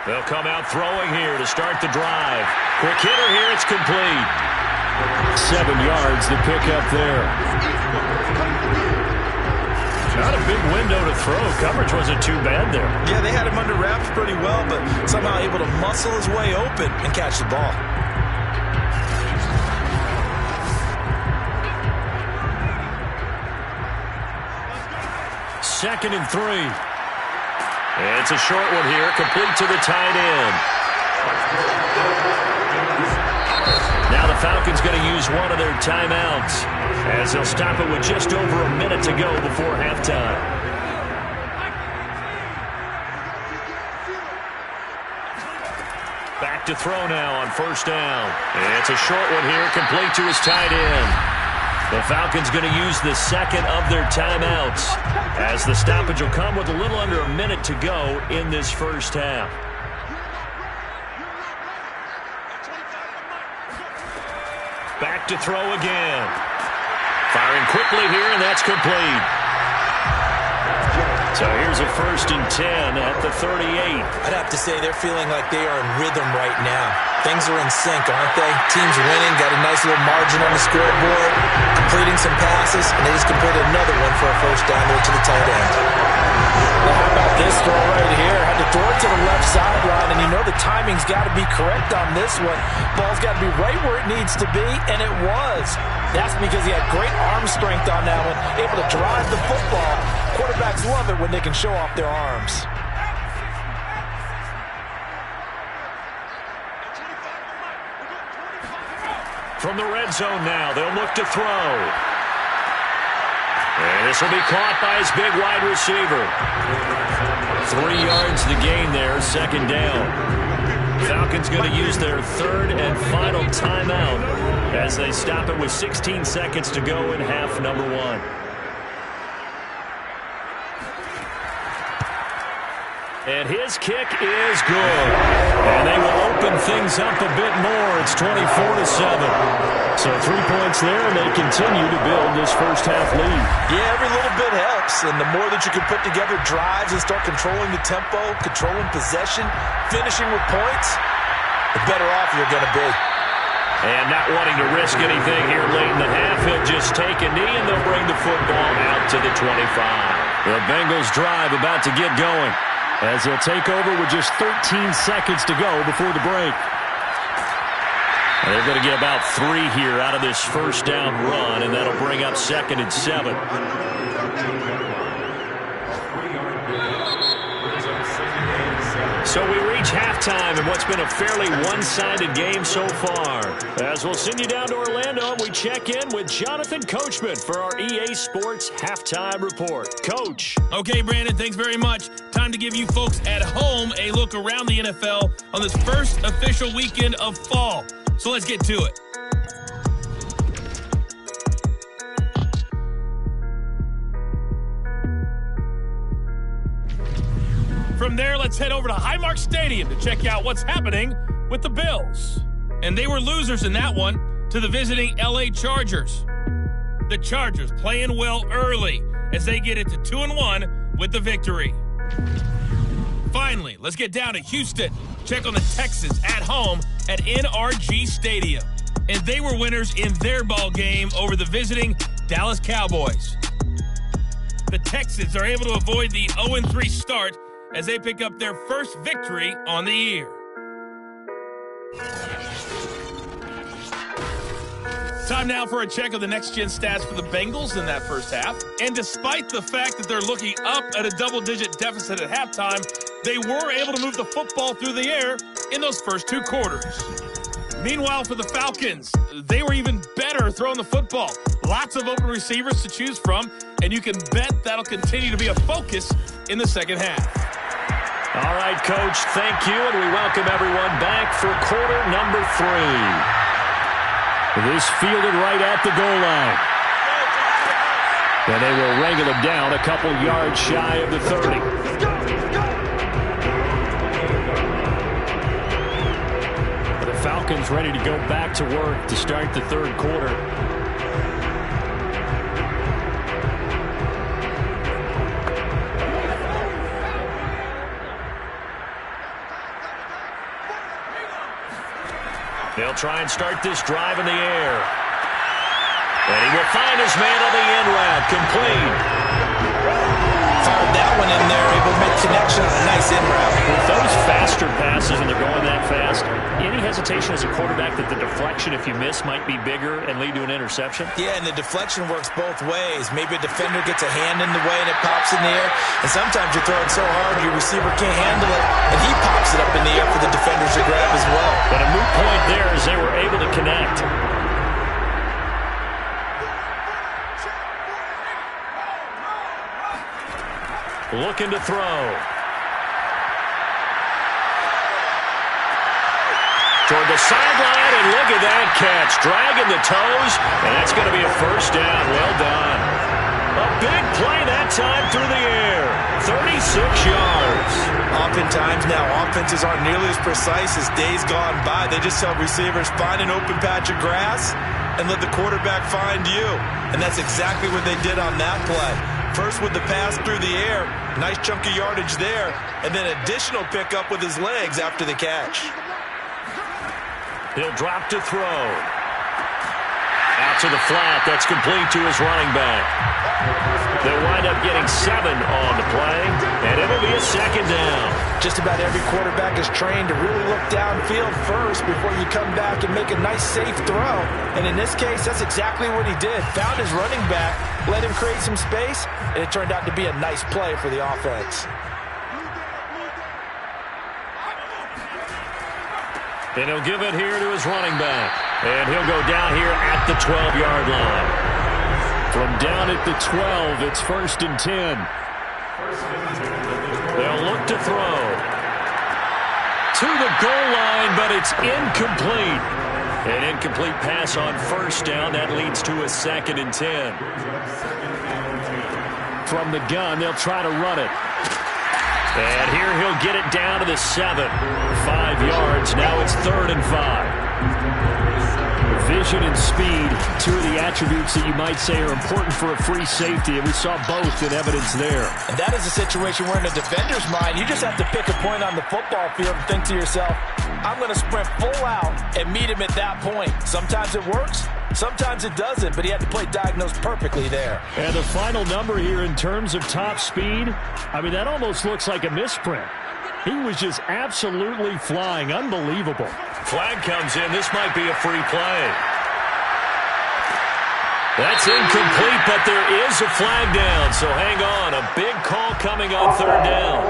[SPEAKER 3] They'll come out throwing here to start the drive. Quick hitter here, it's complete. 7 yards, the pickup there. Not a big window to throw. Coverage wasn't too bad there.
[SPEAKER 5] Yeah, they had him under wraps pretty well, but somehow able to muscle his way open and catch the ball.
[SPEAKER 3] Second and 3. It's a short one here, complete to the tight end. Now the Falcons going to use one of their timeouts as they'll stop it with just over a minute to go before halftime. Back to throw now on 1st down. It's a short one here, complete to his tight end. The Falcons going to use the 2nd of their timeouts as the stoppage will come with a little under a minute to go in this first half. Back to throw again. Firing quickly here, and that's complete. So here's a 1st and 10 at the 38.
[SPEAKER 5] I'd have to say they're feeling like they are in rhythm right now. Things are in sync, aren't they? Team's winning, got a nice little margin on the scoreboard, completing some passes, and they just completed another one for a 1st down there to the tight end. Well, how about this throw right here? Had to throw it to the left sideline, and you know the timing's got to be correct on this one. Ball's got to be right where it needs to be, and it was. That's because he had great arm strength on that one, able to drive the football. Quarterbacks love it when they can show off their arms.
[SPEAKER 3] From the red zone now, they'll look to throw. And this will be caught by his big wide receiver. 3 yards to gain there, 2nd down. Falcons going to use their 3rd and final timeout as they stop it with 16 seconds to go in half number 1. And his kick is good. And they will open things up a bit more. It's 24-7. So 3 points there, and they continue to build this first half lead.
[SPEAKER 5] Yeah, every little bit helps. And the more that you can put together drives and start controlling the tempo, controlling possession, finishing with points, the better off you're going to be.
[SPEAKER 3] And not wanting to risk anything here late in the half, he'll just take a knee, and they'll bring the football out to the 25. The Bengals drive about to get going, as they'll take over with just 13 seconds to go before the break. And they're going to get about 3 here out of this 1st down run, and that'll bring up 2nd and 7. So we reach halftime in what's been a fairly one-sided game so far. As we'll send you down to Orlando, we check in with Jonathan Coachman for our EA Sports Halftime Report. Coach.
[SPEAKER 7] Okay, Brandon, thanks very much. Time to give you folks at home a look around the NFL on this first official weekend of fall. So let's get to it. From there, let's head over to Highmark Stadium to check out what's happening with the Bills. And they were losers in that one to the visiting LA Chargers. The Chargers playing well early as they get it to 2-1 with the victory. Finally, let's get down to Houston. Check on the Texans at home at NRG Stadium. And they were winners in their ball game over the visiting Dallas Cowboys. The Texans are able to avoid the 0-3 start as they pick up their first victory on the year. Time now for a check of the next-gen stats for the Bengals in that first half. And despite the fact that they're looking up at a double-digit deficit at halftime, they were able to move the football through the air in those first 2 quarters. Meanwhile, for the Falcons, they were even better throwing the football. Lots of open receivers to choose from, and you can bet that'll continue to be a focus in the second half.
[SPEAKER 3] All right, Coach, thank you, and we welcome everyone back for quarter number 3. This fielded right at the goal line. And they will wrangle him down a couple yards shy of the 30. The Falcons ready to go back to work to start the 3rd quarter. They'll try and start this drive in the air. And he will find his man on the end route. Complete.
[SPEAKER 5] Fired that one in there, able to make connection on a nice in route.
[SPEAKER 3] With those faster passes and they're going that fast, any hesitation as a quarterback that the deflection, if you miss, might be bigger and lead to an interception?
[SPEAKER 5] Yeah, and the deflection works both ways. Maybe a defender gets a hand in the way and it pops in the air. And sometimes you throw it so hard your receiver can't handle it, and he pops it up in the air for the defenders to grab as well.
[SPEAKER 3] But a moot point there as they were able to connect. Looking to throw. Toward the sideline, and look at that catch. Dragging the toes, and that's going to be a 1st down. Well done. A big play that time through the air. 36 yards.
[SPEAKER 5] Oftentimes now, offenses aren't nearly as precise as days gone by. They just tell receivers, find an open patch of grass and let the quarterback find you. And that's exactly what they did on that play.
[SPEAKER 6] First with the pass through the air. Nice chunk of yardage there. And then additional pickup with his legs after the catch.
[SPEAKER 3] He'll drop to throw. Out to the flat. That's complete to his running back. They'll wind up getting 7 on the play, and it'll be a second down.
[SPEAKER 5] Just about every quarterback is trained to really look downfield first before you come back and make a nice, safe throw. And in this case, that's exactly what he did. Found his running back, let him create some space, and it turned out to be a nice play for the offense.
[SPEAKER 3] And he'll give it here to his running back. And he'll go down here at the 12-yard line. From down at the 12, it's 1st and 10. They'll look to throw. To the goal line, but it's incomplete. An incomplete pass on 1st down. That leads to a 2nd and 10. From the gun, they'll try to run it. And here he'll get it down to the 7. 5 yards. Now it's 3rd and 5. Vision and speed, 2 of the attributes that you might say are important for a free safety, and we saw both in evidence there.
[SPEAKER 5] And that is a situation where in a defender's mind, you just have to pick a point on the football field and think to yourself, I'm going to sprint full out and meet him at that point. Sometimes it works, sometimes it doesn't, but he had to play diagnosed perfectly there.
[SPEAKER 3] And the final number here in terms of top speed, I mean, that almost looks like a misprint. He was just absolutely flying. Unbelievable. Flag comes in. This might be a free play. That's incomplete, but there is a flag down. So hang on. A big call coming on 3rd down.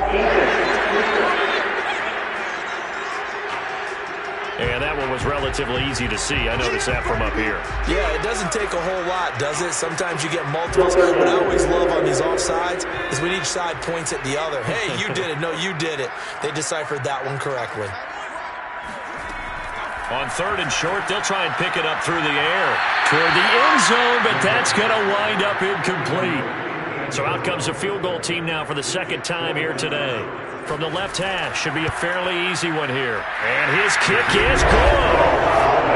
[SPEAKER 3] And that one was relatively easy to see. I noticed that from up here.
[SPEAKER 6] Yeah, it doesn't take a whole lot, does it? Sometimes you get multiples. What I always love on these offsides is when each side points at the other. Hey, you did it. No, you did it. They deciphered that one correctly.
[SPEAKER 3] On 3rd and short, they'll try and pick it up through the air toward the end zone, but that's going to wind up incomplete. So out comes the field goal team now for the 2nd time here today. From the left hash, should be a fairly easy one here. And his kick is good.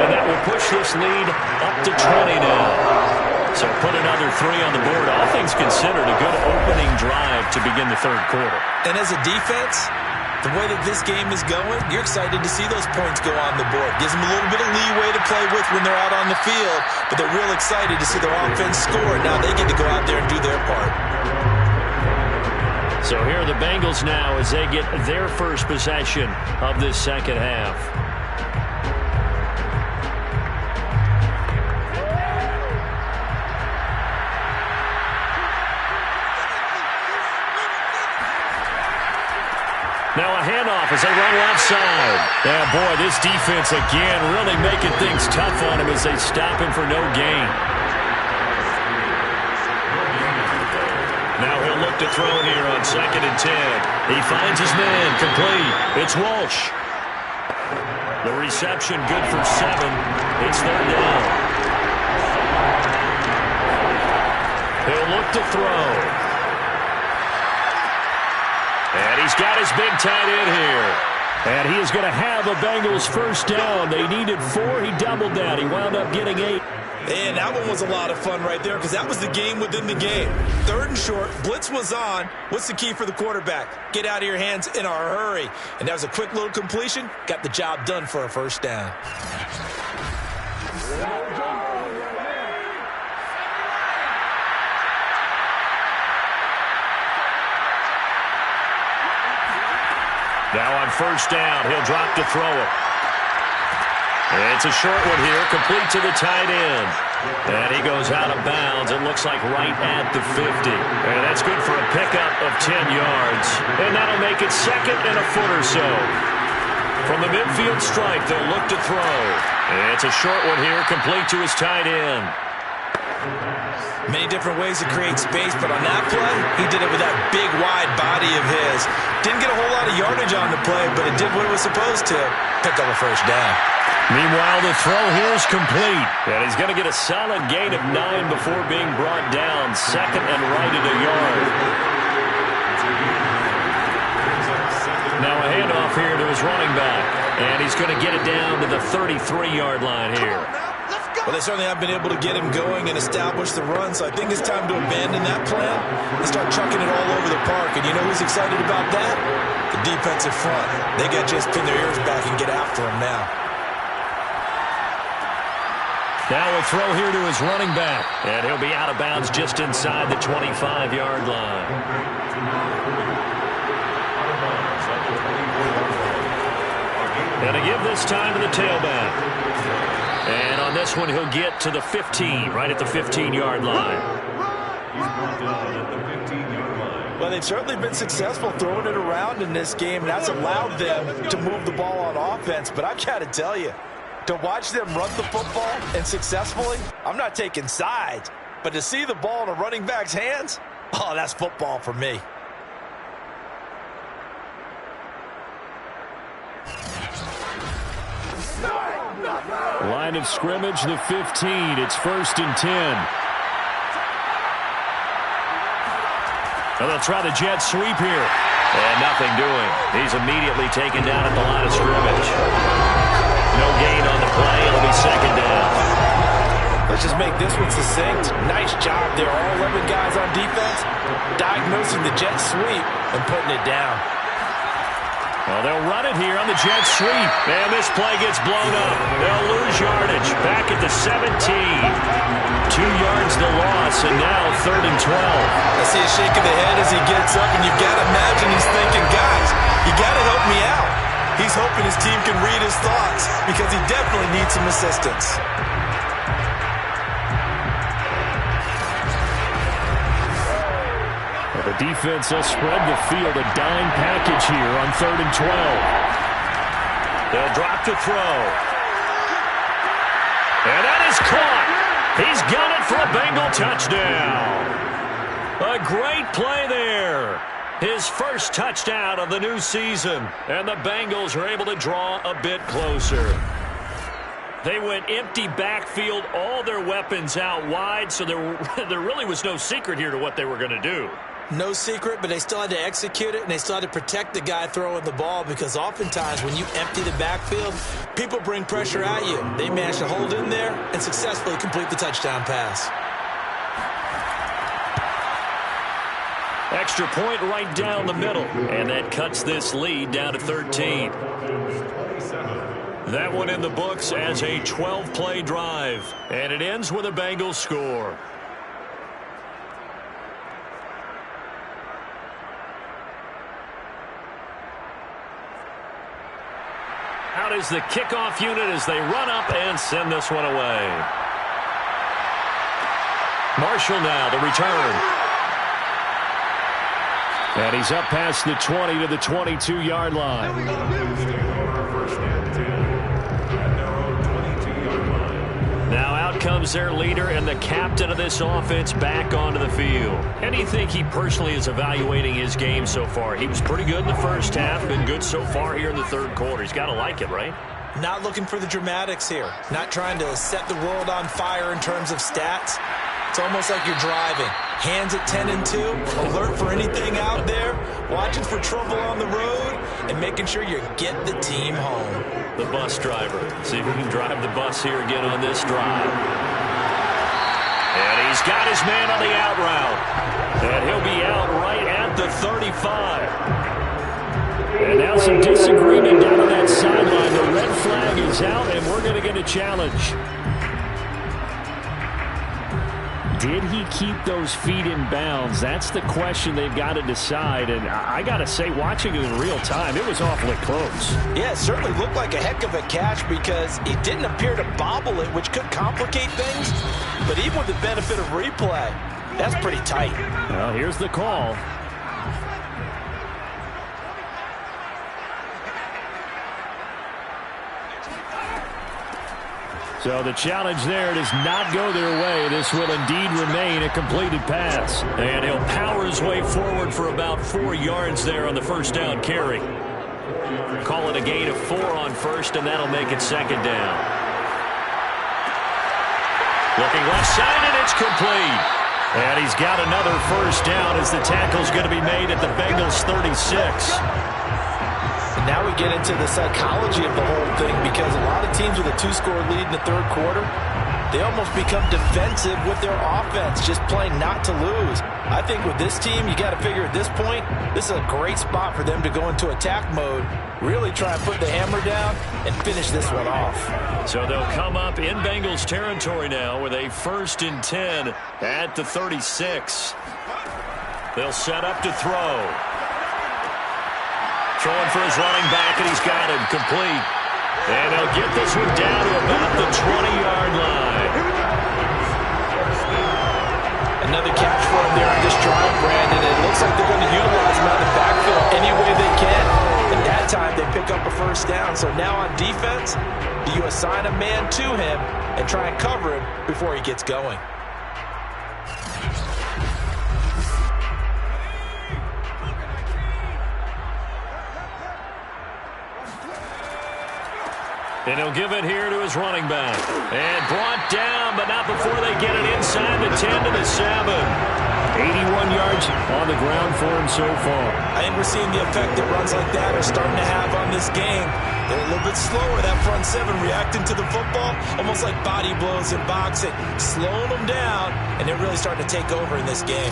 [SPEAKER 3] And that will push this lead up to 20 now. So put another 3 on the board. All things considered, a good opening drive to begin the 3rd quarter.
[SPEAKER 6] And as a defense, the way that this game is going, you're excited to see those points go on the board. Gives them a little bit of leeway to play with when they're out on the field, but they're real excited to see their offense score. Now they get to go out there and do their part.
[SPEAKER 3] So here are the Bengals now as they get their first possession of this 2nd half. Now a handoff as they run left side. Yeah, boy, this defense again really making things tough on him as they stop him for no gain. Now he'll look to throw here on 2nd and 10. He finds his man, complete. It's Walsh. The reception good for 7. It's 3rd down. He'll look to throw. And he's got his big tight end here. And he is going to have a Bengals first down. They needed 4. He doubled that. He wound up getting 8.
[SPEAKER 6] And that one was a lot of fun right there because that was the game within the game. 3rd and short, blitz was on. What's the key for the quarterback? Get out of your hands in a hurry. And that was a quick little completion. Got the job done for a first down.
[SPEAKER 3] Now on 1st down, he'll drop to throw it. And it's a short one here, complete to the tight end. And he goes out of bounds. It looks like right at the 50. And that's good for a pickup of 10 yards. And that'll make it 2nd and a foot or so. From the midfield stripe, they'll look to throw. And it's a short one here, complete to his tight end.
[SPEAKER 6] Many different ways to create space, but on that play, he did it with that big, wide body of his. Didn't get a whole lot of yardage on the play, but it did what it was supposed to. Picked up a first down.
[SPEAKER 3] Meanwhile, the throw here is complete. And he's going to get a solid gain of 9 before being brought down. 2nd and right at a yard. Now a handoff here to his running back. And he's going to get it down to the 33-yard line here.
[SPEAKER 6] Well, they certainly have been able to get him going and establish the run, so I think it's time to abandon that plan and start chucking it all over the park. And you know who's excited about that? The defensive front. They got to just pin their ears back and get after him now.
[SPEAKER 3] Now a throw here to his running back. And he'll be out of bounds just inside the 25-yard line. And to give this time to the tailback. And on this one, he'll get to the 15, right at the 15-yard line.
[SPEAKER 6] Well, they've certainly been successful throwing it around in this game, and that's allowed them to move the ball on offense. But I've got to tell you, to watch them run the football and successfully, I'm not taking sides, but to see the ball in a running back's hands, oh, that's football for me.
[SPEAKER 3] Line of scrimmage, the 15. It's 1st and 10. Well, they'll try the jet sweep here. And nothing doing. He's immediately taken down at the line of scrimmage. No gain on the play. It'll be 2nd down.
[SPEAKER 6] Let's just make this one succinct. Nice job there. All 11 guys on defense diagnosing the jet sweep and putting it down.
[SPEAKER 3] Well, they'll run it here on the jet sweep. And this play gets blown up. They'll lose yardage. Back at the 17. 2 yards the loss, and now 3rd and 12.
[SPEAKER 6] I see a shake of the head as he gets up, and you've got to imagine he's thinking, guys, you got to help me out. He's hoping his team can read his thoughts because he definitely needs some assistance.
[SPEAKER 3] The defense will spread the field, a dime package here on 3rd and 12. They'll drop to throw. And that is caught. He's got it for a Bengal touchdown. A great play there. His first touchdown of the new season. And the Bengals are able to draw a bit closer. They went empty backfield, all their weapons out wide, so there really was no secret here to what they were going to do.
[SPEAKER 5] No secret, but they still had to execute it, and they still had to protect the guy throwing the ball because oftentimes when you empty the backfield, people bring pressure at you. They managed to hold in there and successfully complete the touchdown pass.
[SPEAKER 3] Extra point right down the middle, and that cuts this lead down to 13. That one in the books as a 12-play drive, and it ends with a Bengals score. Out is the kickoff unit as they run up and send this one away. Marshall now the return. And he's up past the 20 to the 22-yard line. Now out comes their leader and the captain of this offense back onto the field. How do you think he personally is evaluating his game so far? He was pretty good in the first half, been good so far here in the third quarter. He's got to like it, right?
[SPEAKER 5] Not looking for the dramatics here. Not trying to set the world on fire in terms of stats. It's almost like you're driving. Hands at 10 and 2, alert for anything out there, watching for trouble on the road, and making sure you get the team home.
[SPEAKER 3] The bus driver. See if he can drive the bus here again on this drive. And he's got his man on the out route. And he'll be out right at the 35. And now some disagreement down on that sideline. The red flag is out, and we're going to get a challenge. Did he keep those feet in bounds? That's the question they've got to decide. And I got to say, watching it in real time, it was awfully close.
[SPEAKER 5] Yeah, it certainly looked like a heck of a catch because he didn't appear to bobble it, which could complicate things. But even with the benefit of replay, that's pretty tight.
[SPEAKER 3] Well, here's the call. So the challenge there does not go their way. This will indeed remain a completed pass. And he'll power his way forward for about 4 yards there on the first down carry. Call it a gain of 4 on first, and that'll make it 2nd down. Looking left side, and it's complete. And he's got another first down as the tackle's going to be made at the Bengals 36.
[SPEAKER 5] Now we get into the psychology of the whole thing because a lot of teams with a 2-score lead in the third quarter, they almost become defensive with their offense, just playing not to lose. I think with this team, you got to figure at this point, this is a great spot for them to go into attack mode, really try and put the hammer down and finish this one off.
[SPEAKER 3] So they'll come up in Bengals territory now with a 1st and 10 at the 36. They'll set up to throw. Throwing for his running back, and he's got him complete. And they'll get this one down to about the 20-yard line.
[SPEAKER 5] Another catch for him there on this drive, Brandon. It looks like they're going to utilize him out of the backfield any way they can. And that time they pick up a 1st down. So now on defense, you assign a man to him and try and cover him before he gets going.
[SPEAKER 3] And he'll give it here to his running back. And brought down, but not before they get it inside the 10 to the 7. 81 yards on the ground for him so far.
[SPEAKER 5] I think we're seeing the effect that runs like that are starting to have on this game. They're a little bit slower, that front 7, reacting to the football, almost like body blows in boxing, slowing them down, and they're really starting to take over in this game.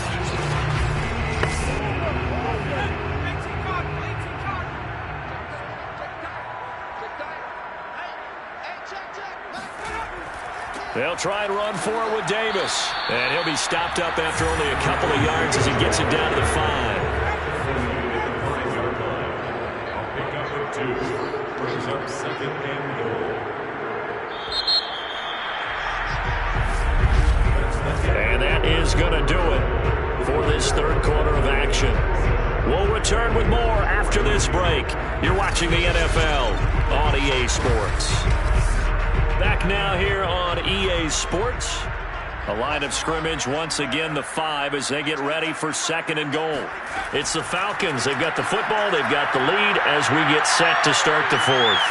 [SPEAKER 3] They'll try and run forward with Davis. And he'll be stopped up after only a couple of yards as he gets it down to the 5.
[SPEAKER 4] Pick up at 2. Brings up 2nd and goal.
[SPEAKER 3] And that is going to do it for this 3rd quarter of action. We'll return with more after this break. You're watching the NFL on EA Sports. Back now here on EA Sports. A line of scrimmage, once again, the 5 as they get ready for 2nd and goal. It's the Falcons. They've got the football. They've got the lead as we get set to start the 4th.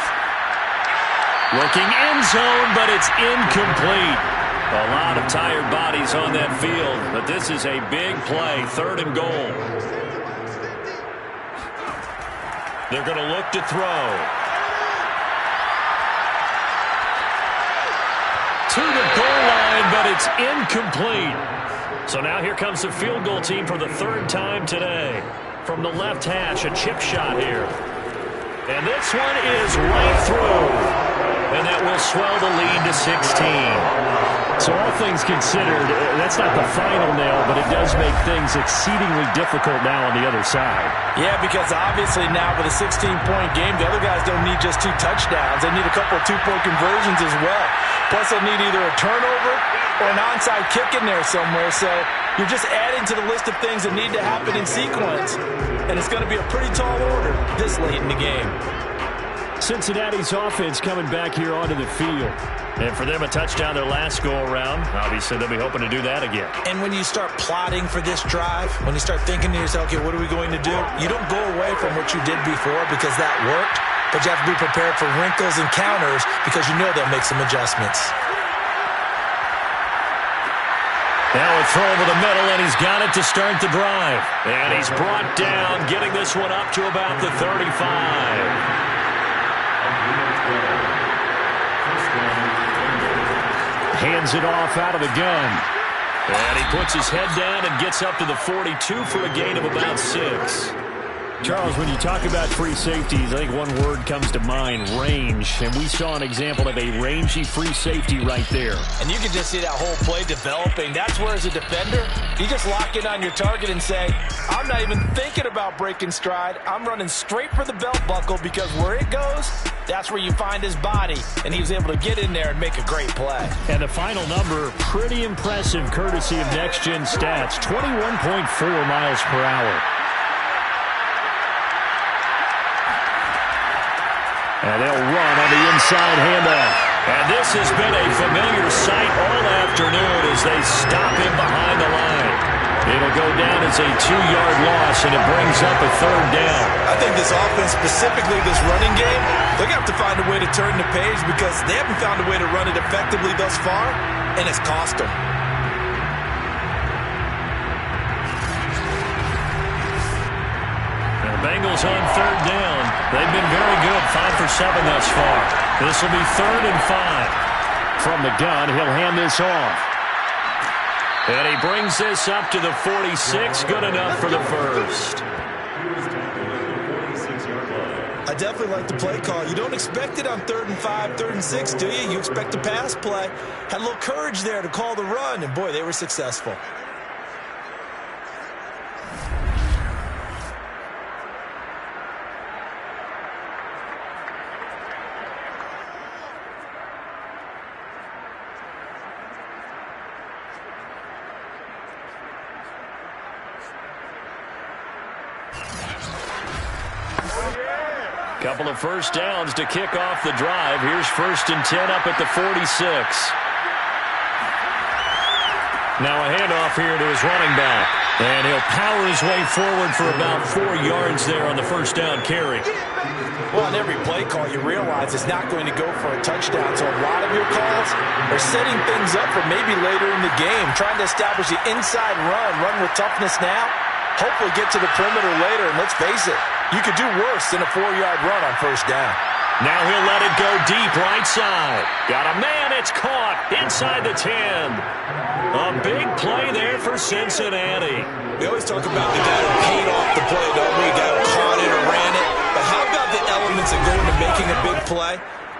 [SPEAKER 3] Looking end zone, but it's incomplete. A lot of tired bodies on that field, but this is a big play, 3rd and goal. They're going to look to throw. To the goal line, but it's incomplete. So now here comes the field goal team for the 3rd time today. From the left hash, a chip shot here. And this one is right through. And that will swell the lead to 16. So all things considered, that's not the final nail, but it does make things exceedingly difficult now on the other side.
[SPEAKER 5] Yeah, because obviously now with a 16-point game, the other guys don't need just 2 touchdowns. They need a couple of 2-point conversions as well. Plus, they'll need either a turnover or an onside kick in there somewhere. So you're just adding to the list of things that need to happen in sequence. And it's going to be a pretty tall order this late in the game.
[SPEAKER 3] Cincinnati's offense coming back here onto the field. And for them, a touchdown their last go-around. Obviously, they'll be hoping to do that again.
[SPEAKER 5] And when you start plotting for this drive, when you start thinking to yourself, okay, what are we going to do? You don't go away from what you did before because that worked. But you have to be prepared for wrinkles and counters because you know they'll make some adjustments.
[SPEAKER 3] Now a throw over the middle, and he's got it to start the drive. And he's brought down, getting this one up to about the 35. Hands it off out of the gun. And he puts his head down and gets up to the 42 for a gain of about 6. Charles, when you talk about free safeties, I think one word comes to mind, range. And we saw an example of a rangy free safety right there.
[SPEAKER 5] And you can just see that whole play developing. That's where, as a defender, you just lock in on your target and say, I'm not even thinking about breaking stride. I'm running straight for the belt buckle because where it goes, that's where you find his body. And he was able to get in there and make a great play.
[SPEAKER 3] And the final number, pretty impressive, courtesy of Next Gen Stats, 21.4 miles per hour. And they'll run on the inside handoff. And this has been a familiar sight all afternoon as they stop him behind the line. It'll go down as a 2-yard loss, and it brings up a 3rd down.
[SPEAKER 5] I think this offense, specifically this running game, they're going to have to find a way to turn the page because they haven't found a way to run it effectively thus far, and it's cost them.
[SPEAKER 3] Bengals on 3rd down. They've been very good, 5 for 7 thus far. This will be 3rd and 5. from the gun. He'll hand this off. And he brings this up to the 46. Good enough for the first.
[SPEAKER 6] I definitely like the play call. You don't expect it on 3rd and 5, 3rd and 6, do you? You expect a pass play. Had a little courage there to call the run, and boy, they were successful.
[SPEAKER 3] Couple of first downs to kick off the drive. Here's 1st and 10 up at the 46. Now a handoff here to his running back. And he'll power his way forward for about 4 yards there on the first down carry.
[SPEAKER 5] Well, on every play call, you realize it's not going to go for a touchdown. So a lot of your calls are setting things up for maybe later in the game, trying to establish the inside run with toughness now. Hopefully get to the perimeter later, and let's face it, you could do worse than a 4-yard run on first down.
[SPEAKER 3] Now he'll let it go deep right side. Got a man, it's caught inside the 10. A big play there for Cincinnati.
[SPEAKER 6] We always talk about the guy who paid off the play, don't we? The guy who caught it or ran it. But how about the elements that go into making a big play?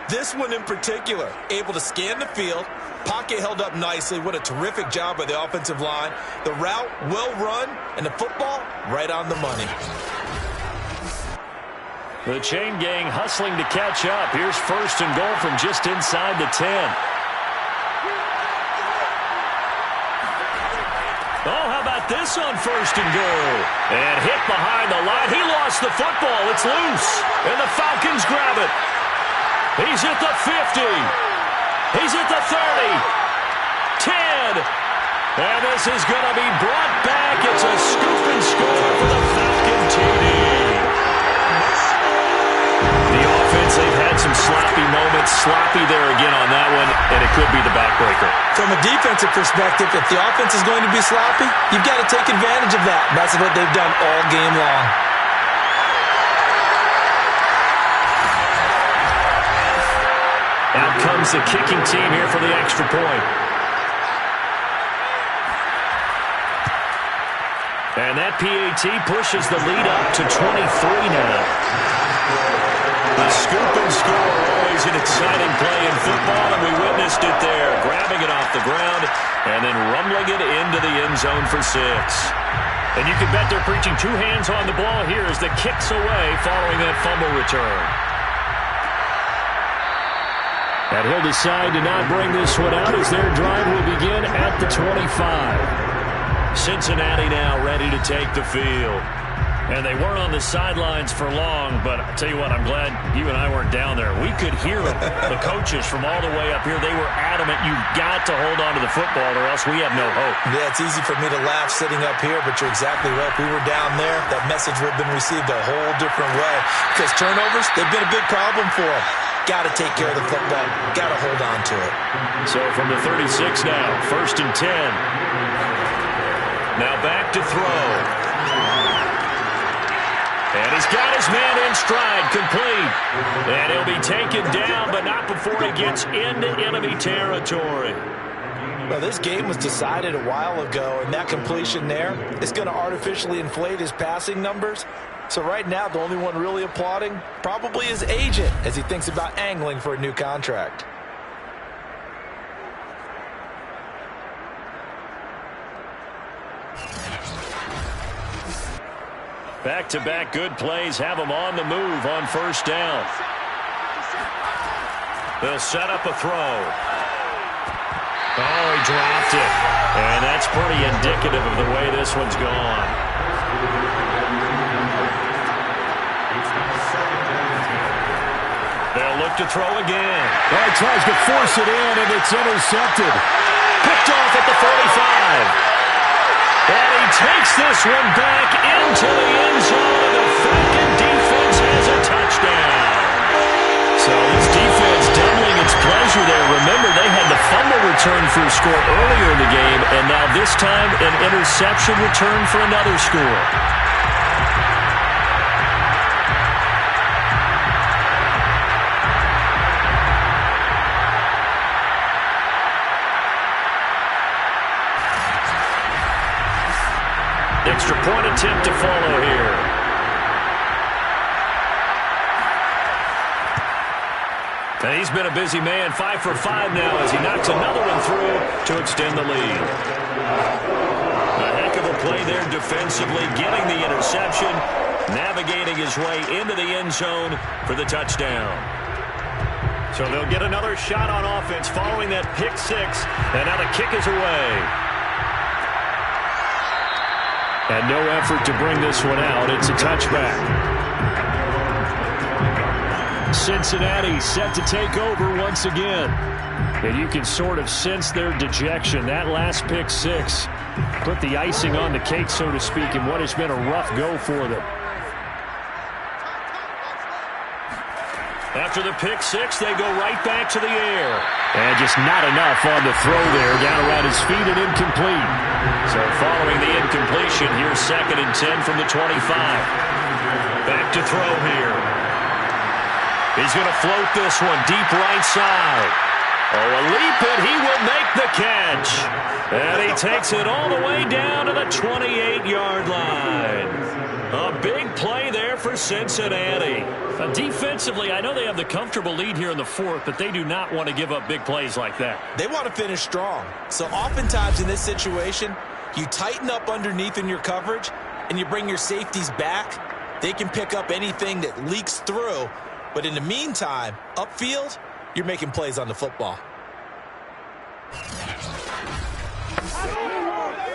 [SPEAKER 6] This one in particular, able to scan the field, pocket held up nicely. What a terrific job by the offensive line. The route, well run, and the football, right on the money.
[SPEAKER 3] The chain gang hustling to catch up. Here's 1st and goal from just inside the 10. Oh, how about this on 1st and goal? And hit behind the line. He lost the football. It's loose. And the Falcons grab it. He's at the 50. He's at the 30. 10. And this is going to be brought back. It's a scoop and score for the Falcon TD. The offense, they've had some sloppy moments. Sloppy there again on that one, and it could be the backbreaker.
[SPEAKER 5] From a defensive perspective, if the offense is going to be sloppy, you've got to take advantage of that. That's what they've done all game long.
[SPEAKER 3] Out comes the kicking team here for the extra point. And that PAT pushes the lead up to 23 now. The scoop and score, always an exciting play in football, and we witnessed it there. Grabbing it off the ground and then rumbling it into the end zone for 6. And you can bet they're preaching 2 hands on the ball here as the kicks away following that fumble return. And he'll decide to not bring this one out as their drive will begin at the 25. Cincinnati now ready to take the field. And they weren't on the sidelines for long, but I tell you what, I'm glad you and I weren't down there. We could hear them, the coaches from all the way up here. They were adamant, you've got to hold on to the football or else we have no hope.
[SPEAKER 5] Yeah, it's easy for me to laugh sitting up here, but you're exactly right. If we were down there, that message would have been received a whole different way. Because turnovers, they've been a big problem for them. Got to take care of the football. Got to hold on to it.
[SPEAKER 3] So from the 36 now, 1st and 10. Now back to throw. And he's got his man in stride, complete. And he'll be taken down, but not before he gets into enemy territory.
[SPEAKER 5] Well, this game was decided a while ago, and that completion there is going to artificially inflate his passing numbers. So right now, the only one really applauding probably his agent as he thinks about angling for a new contract.
[SPEAKER 3] Back-to-back good plays have them on the move on 1st down. They'll set up a throw. Oh, he dropped it. And that's pretty indicative of the way this one's gone. They'll look to throw again.
[SPEAKER 8] Oh, he tries to force it in, and it's intercepted.
[SPEAKER 3] Picked off at the 45. And he takes this one back into the end zone. The Falcon defense has a touchdown. So this defense doubling its pleasure there. Remember, they had the fumble return for a score earlier in the game, and now this time an interception return for another score. extra point attempt to follow here. And he's been a busy man, 5 for 5 now as he knocks another one through to extend the lead. A heck of a play there defensively, getting the interception, navigating his way into the end zone for the touchdown. So they'll get another shot on offense following that pick six, and now the kick is away. And no effort to bring this one out. It's a touchback. Cincinnati set to take over once again. And you can sort of sense their dejection. That last pick six put the icing on the cake, so to speak, in what has been a rough go for them. After the pick six, they go right back to the air. And just not enough on the throw there. Down around his feet and incomplete. So following the incompletion, here's 2nd and 10 from the 25. Back to throw here. He's going to float this one deep right side. Oh, a leap, and he will make the catch. And he takes it all the way down to the 28-yard line. A big play there for Cincinnati. Defensively, I know they have the comfortable lead here in the 4th, but they do not want to give up big plays like that.
[SPEAKER 5] They want to finish strong. So oftentimes in this situation, you tighten up underneath in your coverage, and you bring your safeties back. They can pick up anything that leaks through. But in the meantime, upfield, you're making plays on the football.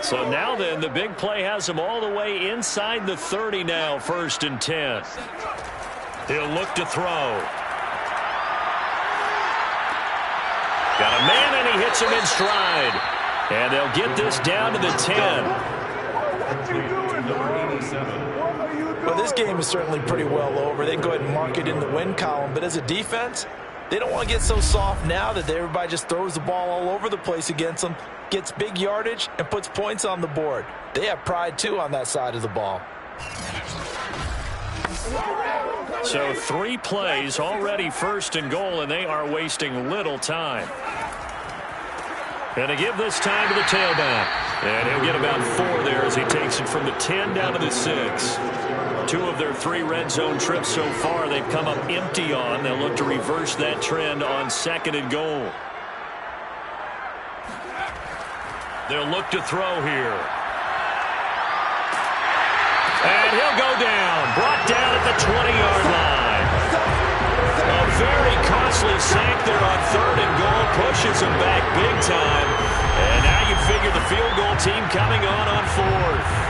[SPEAKER 3] So now then, the big play has him all the way inside the 30 now, 1st and 10. He'll look to throw. Got a man, and he hits him in stride. And they'll get this down to the 10.
[SPEAKER 5] Well, this game is certainly pretty well over. They can go ahead and mark it in the win column. But as a defense, they don't want to get so soft now that everybody just throws the ball all over the place against them, gets big yardage, and puts points on the board. They have pride, too, on that side of the ball.
[SPEAKER 3] So 3 plays, already 1st and goal, and they are wasting little time. And to give this time to the tailback. And he'll get about 4 there as he takes it from the 10 down to the 6. 2 of their 3 red zone trips so far they've come up empty on. They'll look to reverse that trend on 2nd and goal. They'll look to throw here. And he'll go down. Brought down at the 20-yard line. A very costly sack there on 3rd and goal. Pushes him back big time. And now you figure the field goal team coming on 4th.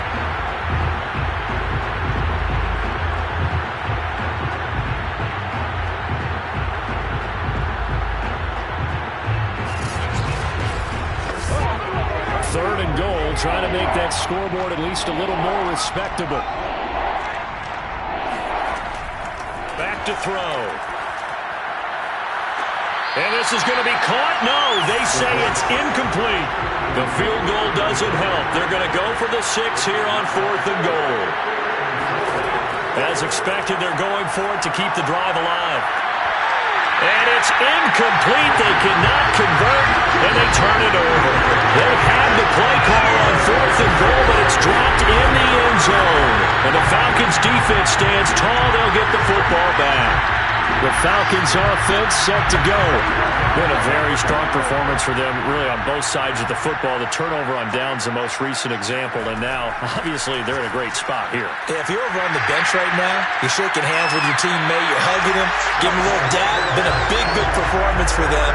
[SPEAKER 3] Third and goal, trying to make that scoreboard at least a little more respectable. Back to throw. And this is going to be caught. No, they say it's incomplete. The field goal doesn't help. They're going to go for the 6 here on 4th and goal. As expected, they're going for it to keep the drive alive. And it's incomplete. They cannot convert, and they turn it over. They had the play call on 4th and goal, but it's dropped in the end zone. And the Falcons defense stands tall. They'll get the football back. The Falcons offense set to go. Been a very strong performance for them, really, on both sides of the football. The turnover on downs, the most recent example, and now, obviously, they're in a great spot here.
[SPEAKER 5] Yeah, if you're over on the bench right now, you're shaking hands with your teammate, you're hugging him, giving him a little dab. Been a big performance for them.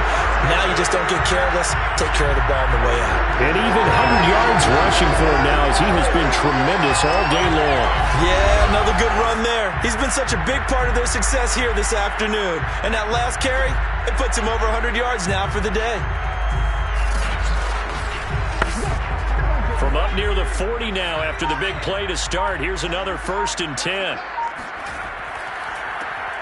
[SPEAKER 5] Now you just don't get careless. Take care of the ball on the way out.
[SPEAKER 3] And even 100 yards rushing for him now, as he has been tremendous all day long.
[SPEAKER 5] Yeah, another good run there. He's been such a big part of their success here this afternoon. And that last carry, it puts him over 100 yards now for the day.
[SPEAKER 3] From up near the 40 now after the big play to start, here's another 1st and 10.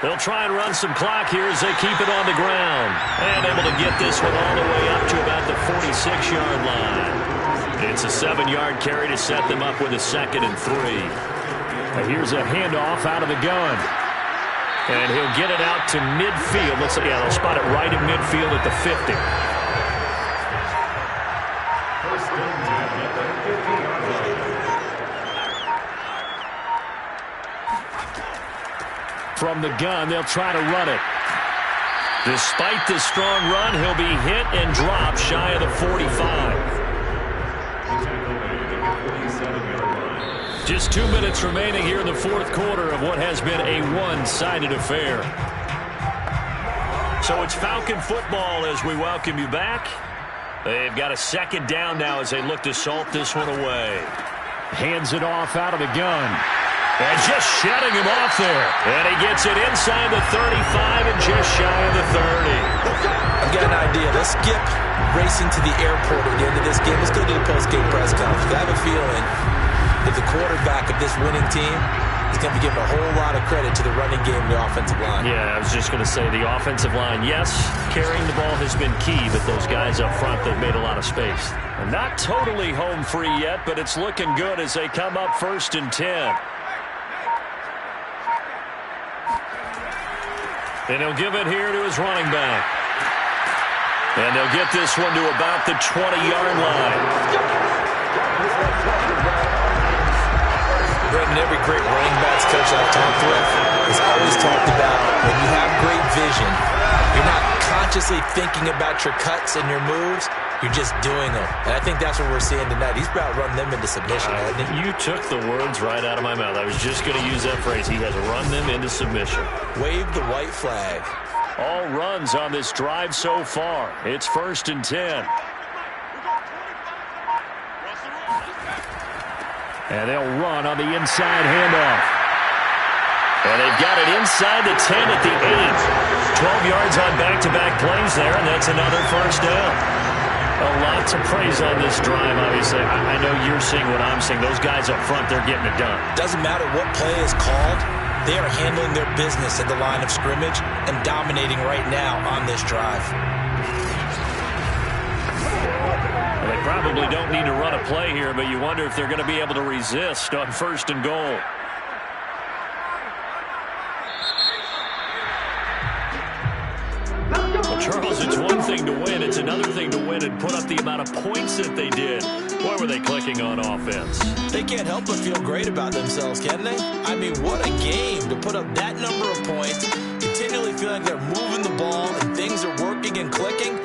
[SPEAKER 3] They'll try and run some clock here as they keep it on the ground. And able to get this one all the way up to about the 46-yard line. It's a 7-yard carry to set them up with a 2nd and 3. And here's a handoff out of the gun. And he'll get it out to midfield. Looks like, yeah, they'll spot it right at midfield at the 50.
[SPEAKER 8] from the gun. They'll try to run it.
[SPEAKER 3] Despite the strong run, he'll be hit and dropped shy of the 45. Just 2 minutes remaining here in the fourth quarter of what has been a one-sided affair. So it's Falcon football as we welcome you back. They've got a second down now as they look to salt this one away.
[SPEAKER 8] Hands it off out of the gun.
[SPEAKER 3] And just shutting him off there. And he gets it inside the 35 and just shy of the 30.
[SPEAKER 5] I've got an idea. Let's skip racing to the airport at the end of this game. Let's go to the post-game press conference. I have a feeling that the quarterback of this winning team is going to be given a whole lot of credit to the running game and the offensive line.
[SPEAKER 3] Yeah, I was just going to say the offensive line, yes, carrying the ball has been key, but those guys up front, they've made a lot of space. And not totally home free yet, but it's looking good as they come up 1st and 10. And he'll give it here to his running back. And they'll get this one to about the 20-yard line.
[SPEAKER 5] Brendan, every great running backs coach I've talked with has always talked about when you have great vision, you're not consciously thinking about your cuts and your moves, you're just doing them. And I think that's what we're seeing tonight. He's about to run them into submission, hasn't he?
[SPEAKER 3] You took the words right out of my mouth. I was just going to use that phrase. He has run them into submission.
[SPEAKER 5] Wave the white flag.
[SPEAKER 3] All runs on this drive so far. It's 1st and 10.
[SPEAKER 8] And they'll run on the inside handoff.
[SPEAKER 3] And they've got it inside the 10 at the 8. 12 yards on back-to-back plays there, and that's another first down. A lot to praise on this drive, obviously. I know you're seeing what I'm seeing. Those guys up front, they're getting it done.
[SPEAKER 5] Doesn't matter what play is called. They are handling their business at the line of scrimmage and dominating right now on this drive.
[SPEAKER 3] Well, they probably don't need to run a play here, but you wonder if they're going to be able to resist on 1st and goal. Well, Charles, it's one thing to win. It's another thing to win and put up the amount of points that they did. Boy, were they clicking on offense.
[SPEAKER 5] They can't help but feel great about themselves, can they? I mean, what a game to put up that number of points, continually feeling like they're moving the ball and things are working and clicking.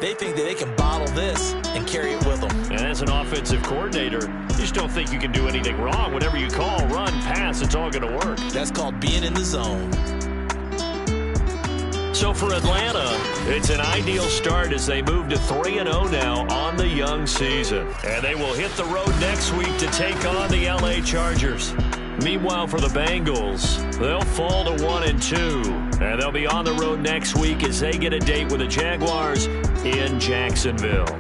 [SPEAKER 5] They think that they can bottle this and carry it with them.
[SPEAKER 3] And as an offensive coordinator, you just don't think you can do anything wrong. Whatever you call, run, pass, it's all going to work.
[SPEAKER 5] That's called being in the zone.
[SPEAKER 3] So for Atlanta, it's an ideal start as they move to 3-0 now on the young season. And they will hit the road next week to take on the LA Chargers. Meanwhile, for the Bengals, they'll fall to 1-2. And they'll be on the road next week as they get a date with the Jaguars in Jacksonville.